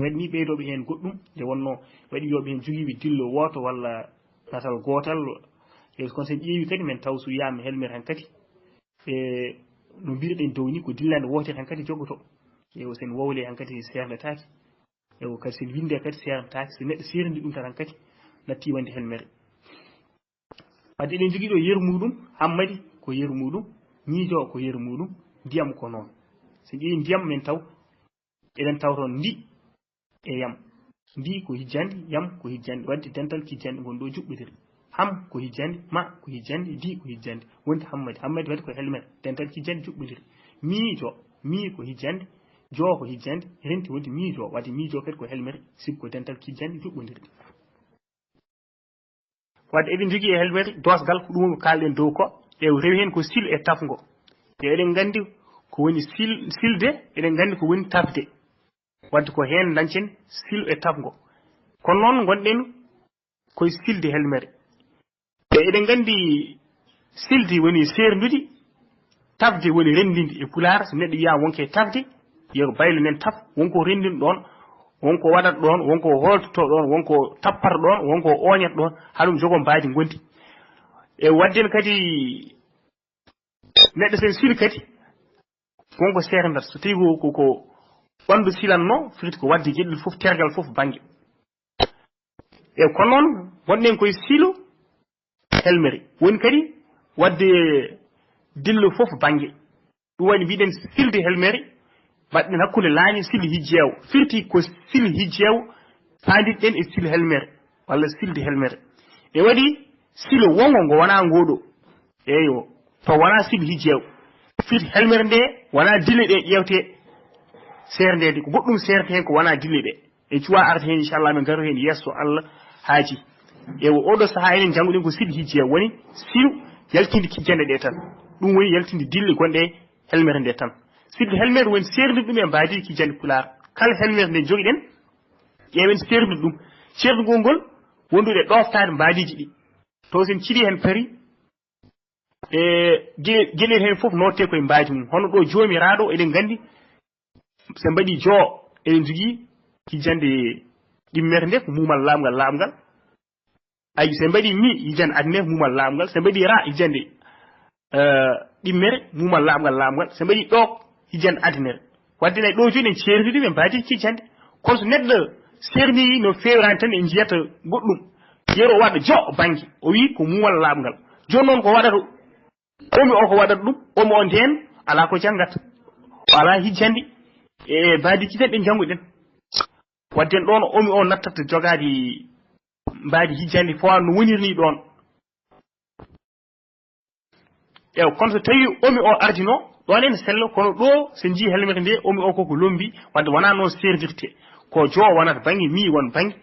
waɗi ni ɓeydoɓe hen goɗɗum nde wonno waɗi yoɓe hen jogiiɓe dillo woto walla natal gotal e kono sen ƴeewi kadi men taw so wiyama helmere han kadi e no mbirɗen dow ni ko dillande wotere han kadi jogoto ewo sen wowle han kadi sernetake ewo kadi sen winde kadi sernetake so neɗɗo serndi ɗum tan han kadi natti wonde helmere wadde eɗen jogui ɗo yeru muɗum hammadi ko yeru muɗum miijo ko yeru muɗum ndiyam ko noon so ƴeewi ndiyam men taw eɗen taw toon ndi e yam ndi ko hijjande yam ko hijjande wadde dental kijjande gonɗo juɓɓodirɗe ham ko hijjande ma ko hijjande di ko hijjande wonde hammadi wadde ko helmere dental kijjande juɓɓodirɗe miijo mi ko hijjande joo ko hijjande renti wonde miijo wadde miijo kadi ko helmere sibu ko dental kijjande juɓɓodirɗe wadde eɗen jogui e helmere dosgal ko ɗum kalɗen dow ko e rewi hen ko sil e tafgo eɗen gandi ko woni silde eɗen gandi ko woni tafde wadde ko hen dañcen sil e tafgo kono noon gonɗen koye silde helmere eɗen gandi silde woni serdude tafde woni rendinde e pulaar so neɗɗo yiya wonke tafde yo baylo men taf wonko rendin ɗon wonko waɗat ɗon wonko holtoto ɗon wonko tappata ɗon wonko oñata ɗon haɗum jogo mbaadi gondi e wadden kadi neɗɗo sen sili kadi wonko serdat so tawi ko ɓandu silanno firti ko wadde geɗɗel fof tergal fof bange e kono noon gonɗen koye silo helmere woni kadi wadde dillo fof bange ɗum woni mbiɗen silde helmere mbaɗɗen hakkude laañi sili hijjeewo firti ko sili hijjeewo faandiɗen e sili helmere walla silde helmere e waɗi silo wongo ngo wona ngoɗo eyo to wona sili hijjeewo firti helmere nde wona dille ɗe ƴewte serdede ko goɗɗum serde hen ko wona dille ɗe e cuwa arata hen inchallah min garu hen yesso Allah haaji ewo oɗo sahaa enen jannguɗen ko sili hijjeewo woni silu yaltinde kijjande ɗe tan ɗum woni yaltinde dille gonɗe helmere nde tan silde helmere woni serdude ɗum e mbaadi kijjande pulaar kala helmere nde jogiɗen ƴeewen serdude ɗum serdugol ngol wondude ɗoftade mbaadiji ɗi to sen ciɗi hen pari e gueɗel hen fof notte koye mbaadi mum hono ɗo joomiraɗo eɗen gandi so mbaɗi joo eɗen jogii kijjande ɗimmere nde ko mumal laamgal ayi so mbaɗi mi hijjande adne mumal laamgal so mbaɗi ra hijjande ɗimmere mumal laamgal so mbaɗi ɗook hijjande adnere wadde nayi ɗo jooni en ceerdude ɓe mbaadi kijjande kono so neɗɗo serni no feewrani tan en jiyata goɗɗum yero waɗa jo bange o wi ko mumal laamgal joni noon ko waɗata omi o ko waɗata ɗum omi o nden ala ko janggata o ala hijjande e mbaadi kijjande ɗen jannguɗen wadden ɗon omi o nattata jogaade mbaadi hijjande fo no wonirni ɗon ew kono so tawi omi o ardino ɗon en sello kono ɗo so jii helmete nde omi o koko lombi wadde wona noon serdirte ko jo wonata bange mi won bange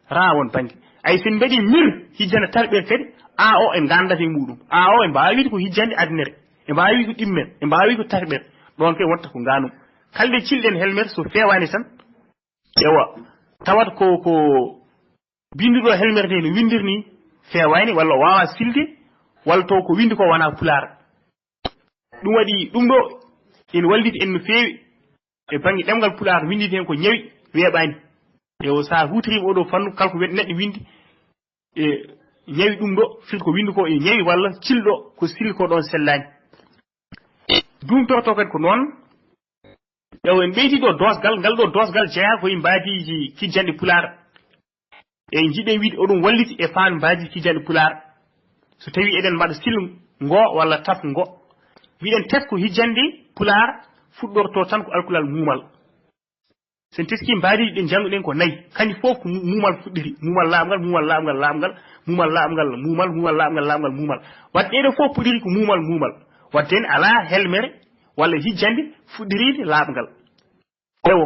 ra won bange ay sen mbaɗi mir hijjande tarɓere kadi a o en gandata e muɗum a o e mbawi wiide ko hijjande adnere e mbawi ko ɗimmere e mbawi ko tarɓere ɗon kay watta ko ganum kalde cilɗen helmete so fewani tan ewa tawat ko binduɗo helmete nde no windirni fewani walla wawa silde walla to ko windi ko wona pulaar ɗum waɗi ɗum ɗo en walliti en no feewi e bange ɗemgal pulaar winditi hen ko ñawi weeɓani ewo sa hutorima oɗo fannu kala ko neɗɗo windi e ñawi ɗum ɗo firti ko windi ko e ñawi walla cilɗo ko sili ko ɗon sellani ɗum toto kadi ko noon ewo en ɓeyti ɗo dosgal ngal ɗo dosgal jeeya koye mbaadiji kijjande pulaar e jiɗen wiide oɗon walliti e faan mbaadi kijjande pulaar so tawi eɗen mbaɗa sil ngo walla taf ngo mbiɗen tes ko hijjande pulaar fuɗɗorto tan ko alkulal muumal sen teski mbaadiji ɗen jannguɗen ko nayi kañum fof ko muumal fuɗɗiri muumal laamgal muumal wadde ɗeɗo fof puɗɗiri ko muumal wadde en ala helmere walla hijjande fuɗɗiride laaɓngal ewo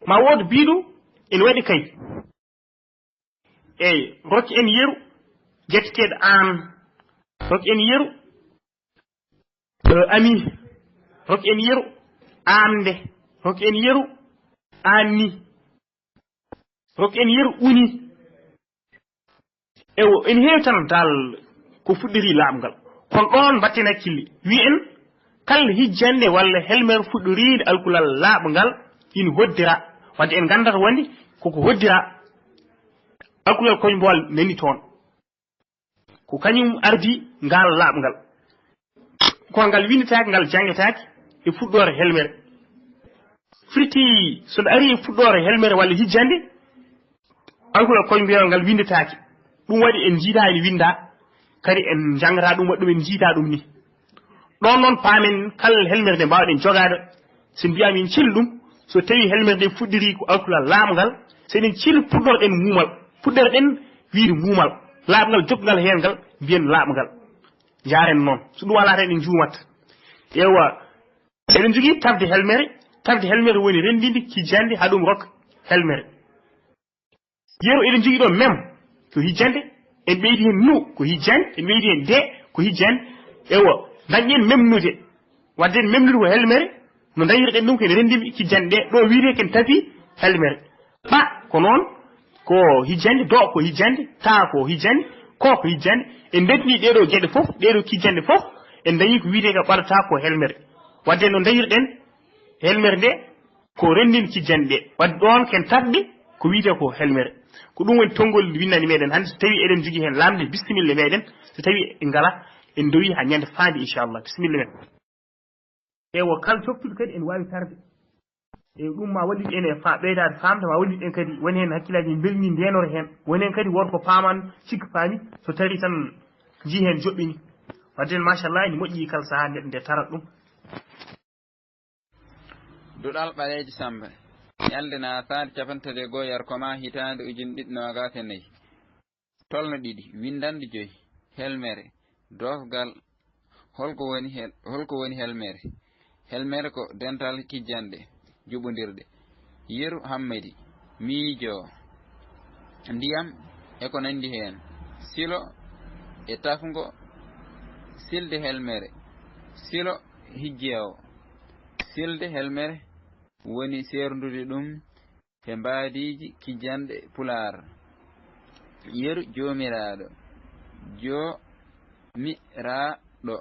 ma wooda biiɗu ene waɗi kay eyi rokki en yeru jetteteɗo an rokki en yeru ami rokki en yeru ande rokki en yeru anni rokki en yeru uni ewo en heewi tan dal ko fuɗɗiri laaɓngal kono ɗon mbatten hakkille wi en kala hijjande walla helmere fuɗɗoride alkulal laaɓngal ina hoddira wadde en gandata wonde koko hoddira alkulal koñbowal nani toon ko kañum ardi ngal laaɓngal ko ngal windetake ngal janggetake e fuɗɗore helmere firti soɗo ari e fuɗɗore helmere walla hijjande alkulal koñbowal ngal windetake ɗum waɗi en jiita ene winda kadi en jangata ɗum waɗi ɗum en jiita ɗum ni ɗon noon paamen kala helmere nde mbawɗen jogade so mbiyami en cili ɗum so tawi helmere nde fuɗɗiri ko alkulal laamgal seɗen cili puɗɗorɗen muumal puɗɗorɗen wiide muumal laaɓngal joggal hen ngal mbiyen laaɓngal jaren noon so ɗum ala tan en juumat ewa eɗen jogui tafde helmere woni rendinde hijjande haɗum rokka helmere yeru eɗen jogui ɗo mem ko hijjande en ɓeydi hen nu ko hijjande en ɓeydi hen de ko hijjande ewa dañƴen memnude wadde en memnude ko helmere no dayirɗen ɗum kene rendimi hijjande ɗo wiite ken tafi helmere ɓa ko noon ko hijjande do ko hijjande taa ko hijjande ko hijjande en beddini ɗeɗo gueɗe fof ɗeɗo kijjande fof en dañi ko wiite ka ɓarata ko helmere wadde no dayirɗen helmere nde ko rendin kijjande ɗe wadde ɗon ken tafɗi ko wiite ko helmere ko ɗum woni tonngol winnani meɗen hannde so tawi eɗen jogii heen laamde bisimilla meɗen so tawi en ngala en dowi ha ñande faandi inchallah bisimilla men ewo kala coftuɗo kadi en wawi tarde e ɗum ma wallit en e ɓeydade famde ma wallit en kadi woni hen hakkillaji belni ndenoro hen woni hen kadi wonko paman sikka faami so tawi tan ji hen joɓɓini wadde machallah ni moƴƴi kala saaha neɗɗo nde tarat ɗum duɗal ɓaleji Samba ñalde naatade 34 hitande 2024 tolno ɗiɗi windande 5 helmere dofgal holko woni helmere helmere ko dental kijjande juɓodirde yeru hammadi miijo ndiyam e ko nandi hen silo e tafgo silde helmere silo hijjewo silde helmere woni serdude ɗum e mbaadiji kijjande pular yeru jomiraɗo jomiraɗo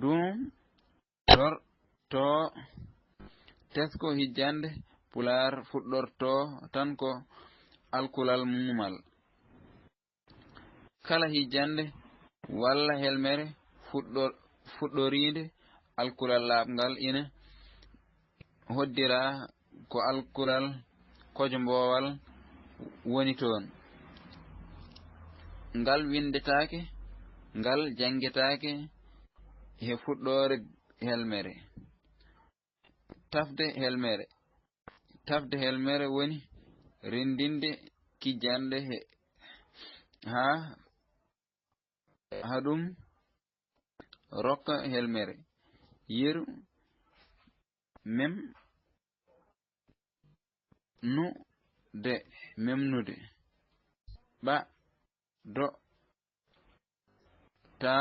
dumtorto tesko hijjande pular fuɗɗorto tan ko alkulal mumal kala hijjande walla helmere fuɗɗorinde alkulal laaɓngal ina hoddira ko alkulal kojo mbowal woni toon ngal windetake ngal jangetake he fuɗɗore helmere tafde helmere woni rendinde kijjande ha ɗum rokka helmere yeru memnude ɓa do ta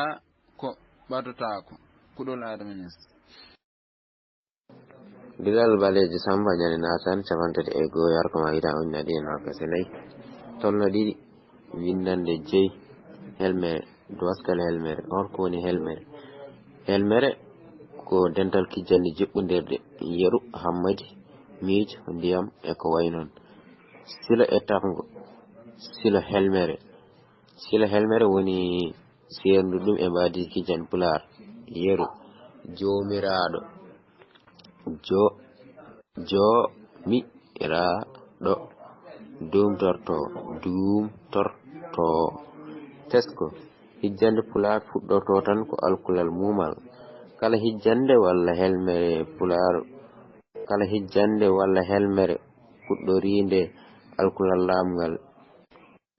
ko ɓadotako kuɗol Adama Niass Bilal baleji Samba ñande natan 31 yarko ma hita on nadi en wakase nayi tolno ɗiɗi windande 5 helmere duwaskal helmere holko woni helmere ko dental kijjande juɓɓodirde yeru hammadi miijo ndiyam e ko way noon silo e tafgo silo helmere woni serdu ɗum e mbadi kijjande pular yeru jomiraɗo jomiraɗo dumtorto tesko hijjande pular fuɗɗorto tan ko alkulal mumal kala hijjande walla helmere fuɗɗorinde alkulal laamngal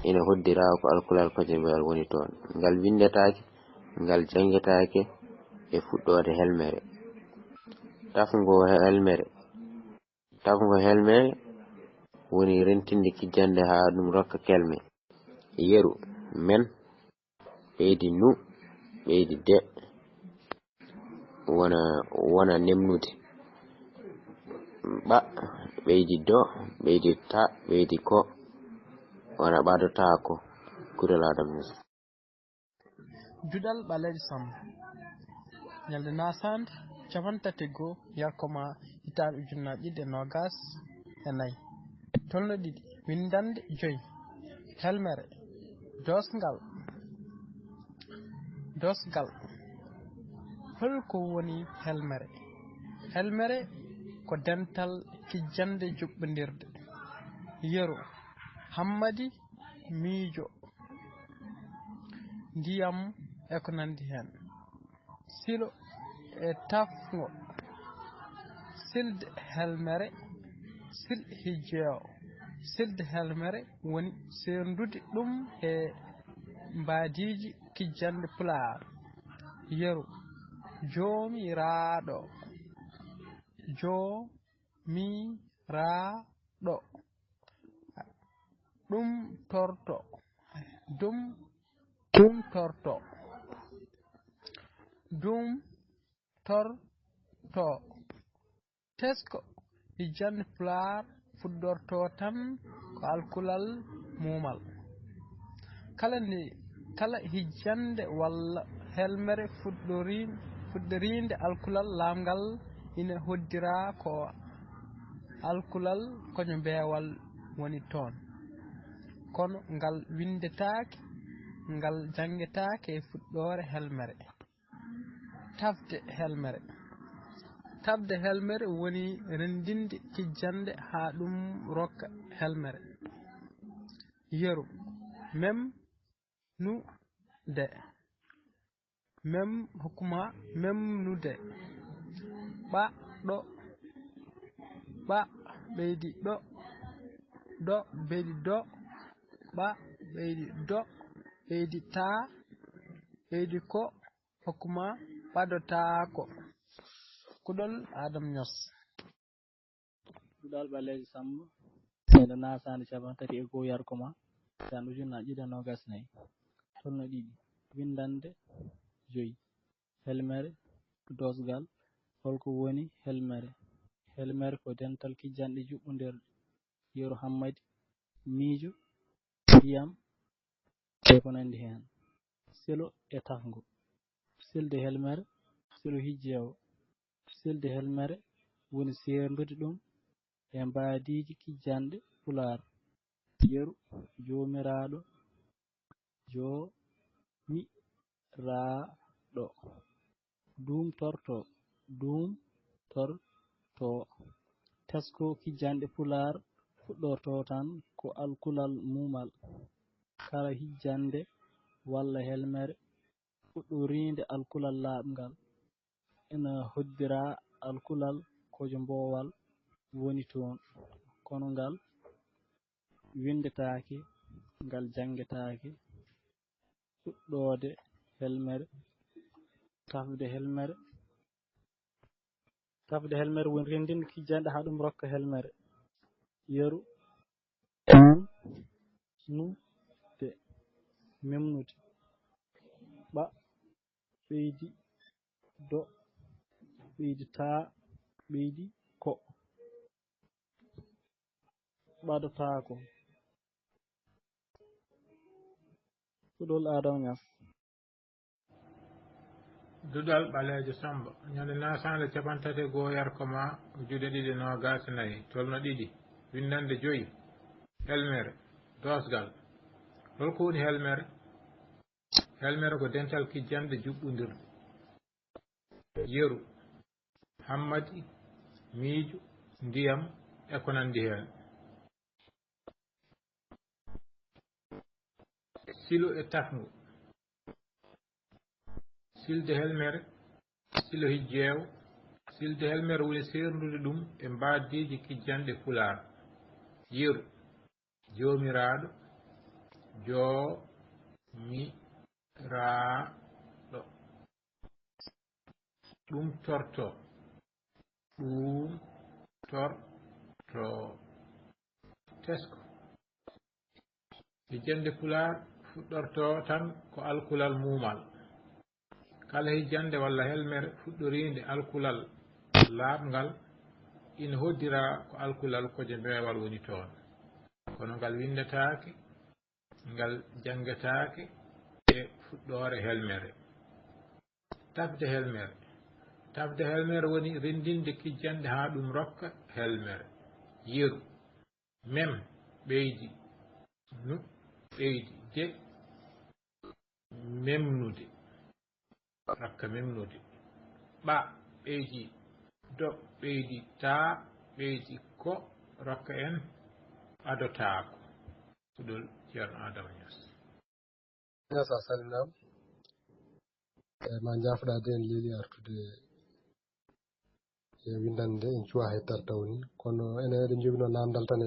ina hoddira ko alkulal kojembal woni toon ngal windetake ngal jangetake e fuɗɗode helmere tafgo helmere woni rentinde kijjande ha ɗum rokka kelme yeru men ɓeydi nu ɓeydi de wona nemnude ɓa ɓeydi do ɓeydi ta ɓeydi ko wona ɓadotako kuɗol Adama Niass juɗal ɓaleji Samba ñalde nasande 31 yakkoma hitande 2024 tolno ɗiɗi windande 5 helmere dosgal holko woni helmere ko dental kijjande juɓɓodirde yeru hammadi miijo ndiyam e ko nandi hen silo e tafgo silde helmere sil hijjewo silde helmere woni serdude ɗum e mbadiji kijjande pular yeru jomiraɗo tumtorto dum torto tesko hijjande pulaar fuddorto tan ko alkulal mumal kala hijjande walla helmere fuɗɗorinde alkulal lamgal ina hoddira ko alkulal koño mbeewal woni toon kono ngal windetaake ngal jangetaake e fuɗɗore helmere tabde helmere woni rendinde kijjande haa ɗum rokka helmere yeru memnude ɓa ɓeydi ɗo ɓeydi do ɓa ɓeydi do ɓeydi taa ɓeydi ko hokkuma ɓadotaako kuɗol Adam Niass. Duɗal ɓaleejo Samba ene nasande 33 yarkoma tan ujunnaje ɗiɗi e nogas nayyi tolno ɗiɗi windande joyi helmere dosgal holko woni helmere ko dental kijjanɗe juɓɓodirɗe yeru hammadi miijo ndiyam e ko nandi hen selo e tafgo silde helmere selo hijjewo silde helmere woni serdude ɗum e mbaadiji kijjanɗe pular yeru jomiraɗo jomiraɗo dum torto tesko kijjanɗe pular fuɗɗorto tan ko alkulal mumal kala hijjande walla helmere fuɗɗorinde alkulal laɓngal ina hoddira alkulal kojo mbowal woni toon kono ngal windetake ngal jangetake fuɗɗode helmere tafde helmere woni rendinde kijjanɗe ha ɗum rokka helmere yeru memnude ɓa ɓeydi do ɓeydi taa ɓeydi ko ɓadotaako kuɗol Adam Niass. Duɗal ɓaleejo Samba ñande nasande 33 yarkoma juɗe ɗiɗi nogas nayyi tolno ɗiɗi windande joyi helmere dosgal holko woni helmere ko dental kijjanɗe juɓɓodirɗe yeru hammadi miijo ndiyam e ko nandi hen silo e tafgo silde helmere silo hijjewo silde helmere woni serdude ɗum e mbadiji kijjanɗe pular yeru jomiraɗo jomiraɗo ɗum torto tesko hijjande pular fuɗɗorto tan ko alkulal mumal kala hijjande walla helmere fuɗɗorinde alkulal laaɓngal ina hoddira ko alkulal koje mbeewal woni toon kono ngal windetake ngal jangetake e fuɗɗore helmere tafde helmere woni rendinde kijjanɗe ha ɗum rokka helmere yeru ɓeydi ɓeydi de memnude rakka memnude ɓa ɓeydi do ɓeydi taa ɓeydi ko rokka en ɓadotaako kuɗol ceerno Adama Niass. Niass a salminama ma jaafoɗade en leeli artude e windande en cuwa hettar tawni kono enen eɗen jogino namdal tan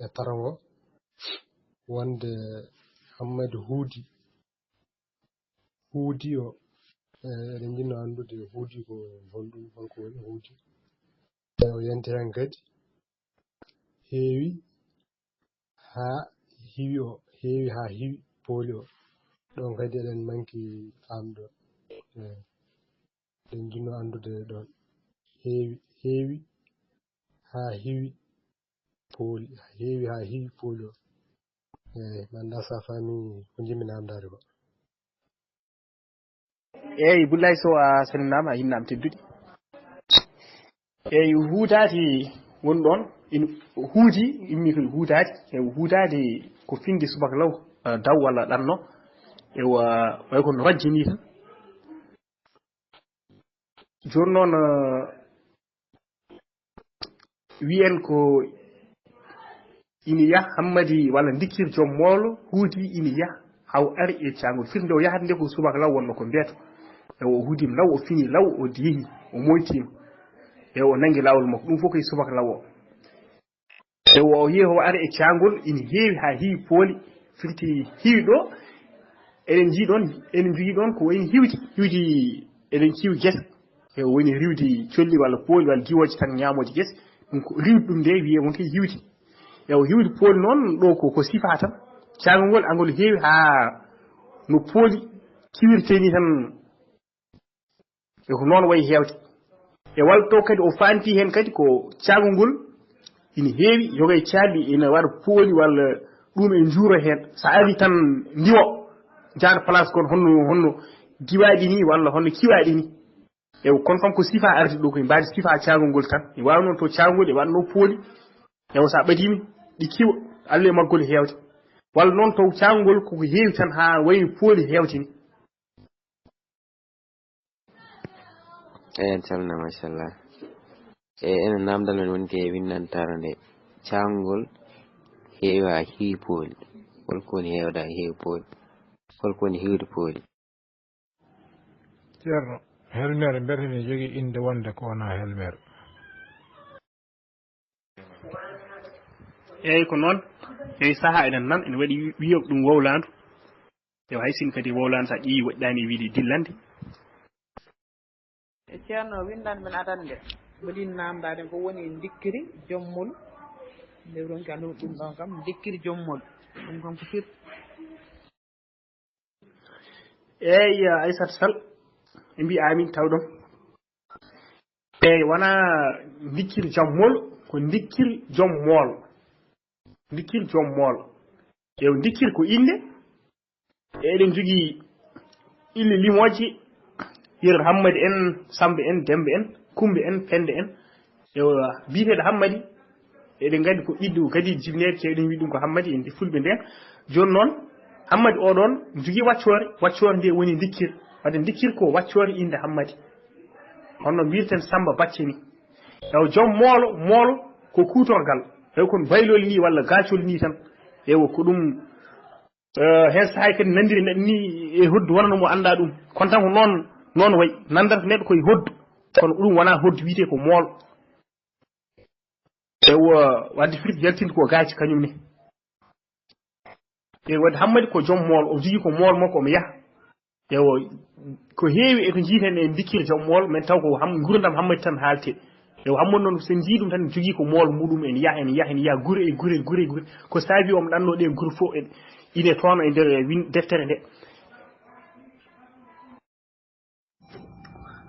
e tarango wonde Hammadou huudi o eɗen jinno andude huudi ko honɗum holko woni huudi e o yenti hen kadi heewi ha hiwi polio ɗon kadi eɗen manki famɗo ɗen jinno andude ɗon heewi ha hiwi polio manda sa fami ko jimmi namdade ko eyyi Boulay Sow a salminama a yimnama tedduɗi eyyi huudade woni ɗon ina huudi immi ko huudade huudade ko finde subaka law daw walla ɗanno ewa way kono rajjini tan joni noon wiyen ko ina yaha hammadi walla dikkir joom moolo huudi ina yaha haw ari e cangol firnde o yahata nde ko subaka law wonno ko mbeeto ewo o huudima law o fini law o yeehi o moytima ewo o nangi lawol makko ɗum fof koye subaka law o ewo o yeehi o ari e cangol ina heewi ha heewi pooli firti hiwi ɗo eɗen jogui ɗon ko wayni hiwde eɗen ciwi guese e woni riwde colli walla pooli walla giwoje tan ñamoje guese ɗum ko riwde ɗum nde wiye won koye hiwde ewo hiwde pooli noon ɗo ko sifa tan cangol ngol angol heewi ha no pooli kiwirteni tan e ko noon wayi hewde e walla to kadi o fanti hen kadi ko cangol ngol ina heewi yoga e calli ina waɗa pooli walla ɗum e juuro hen sa ari tan ndiwo jaada place kono honno diwaɗi ni walla honno kiwaɗi ni ewo kono kam ko sifa arde ɗo koye mbadi sifa cangol ngol tan e wawi noon to cangol e waɗno pooli ewo sa ɓadimi ɗi kiwa Allah e maggol hewde walla noon taw cangol koko heewi tan ha wayni pooli hewde ni en calmina machallah enen namdal men woni ke winnantare nde cangol heewi ha heewi pooli holko woni hewde ha heewi pooli holko woni hiwde pooli ceerno helmere mbete ne jogui inde wonde ko wona helmere eyyi ko noon eyyi saaha enen nan ene waɗi wiyo ɗum wowlandu e hay sin kadi wowlandu sa ƴeewi waɗɗani wiide dillande e ceerno windande men adande mbaɗin namdade ko woni dikkiri jommol nde ronki andu ɗum ɗon kam dikkiri jommol ɗum kam ko firti eyyi Aissata Sall e mbi amin tawɗon eyyi wona dikkir jammol ko dikkir joom moolo dikkir joom moolo ew dikkir ko inde eɗen jogui ille limoje yer Hammadi en Samba en Demba en Kumba en Penda en ew biyeteɗo Hammadi eɗen gandi ko ɓiɗɗo kadi jibinede kewɗen wi ɗum ko Hammadi en fulɓe nden joni noon Hammadi oɗon jogui waccore nde woni dikkir wadde dikkir ko waccore inde Hammadi honno mbirten Samba Bacce ni ew joom moolo ko kutorgal ew kon baylol ni walla gacol ni tan ewo ko ɗum hen sahay kadi nandiri neɗɗo ni e hoddu wonano mo anda ɗum kono tan ko noon wayi nandata neɗɗo koye hoddu kono ɗum wona hoddu wiyete ko moolo ewo wadde firti yaltinde ko gaaci kañum ne e wadde Hammadi ko joom moolo o jogui ko moolo makko omo yaaha ewo ko heewi eko jiiten e dikkir joom moolo men taw ko gurdam Hammadi tan haalte ewo Hammadi noon sen jii ɗum tan jogui ko moolo muɗum ene yaha gure e gure ko saabi omo ɗanno ɗe gure fof ine toon e nder deftere nde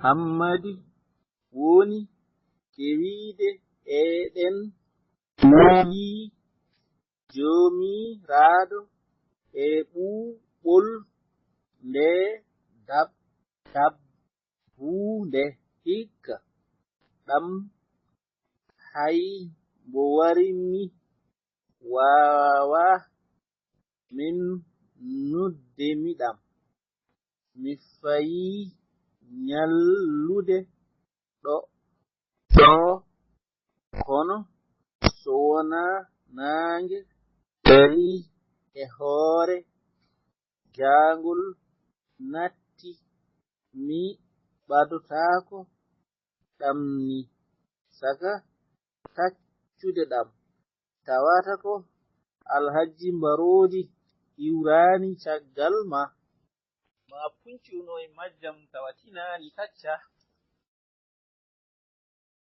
Hammadi woni kewiide eɗen moƴƴi jomiraɗo e ɓuuɓol nde dabbude hikka ɗam hay mbo wari mi wawa min nuddemiɗam mi fayi nyallude ɗo kono so wona nange dari e hoore jangol natti mi ɓadotako ɗamni saka taccude ɗam tawata ko Alhaji Mbarodi iwrani caggal ma puncuno e majjam tawatinani tacca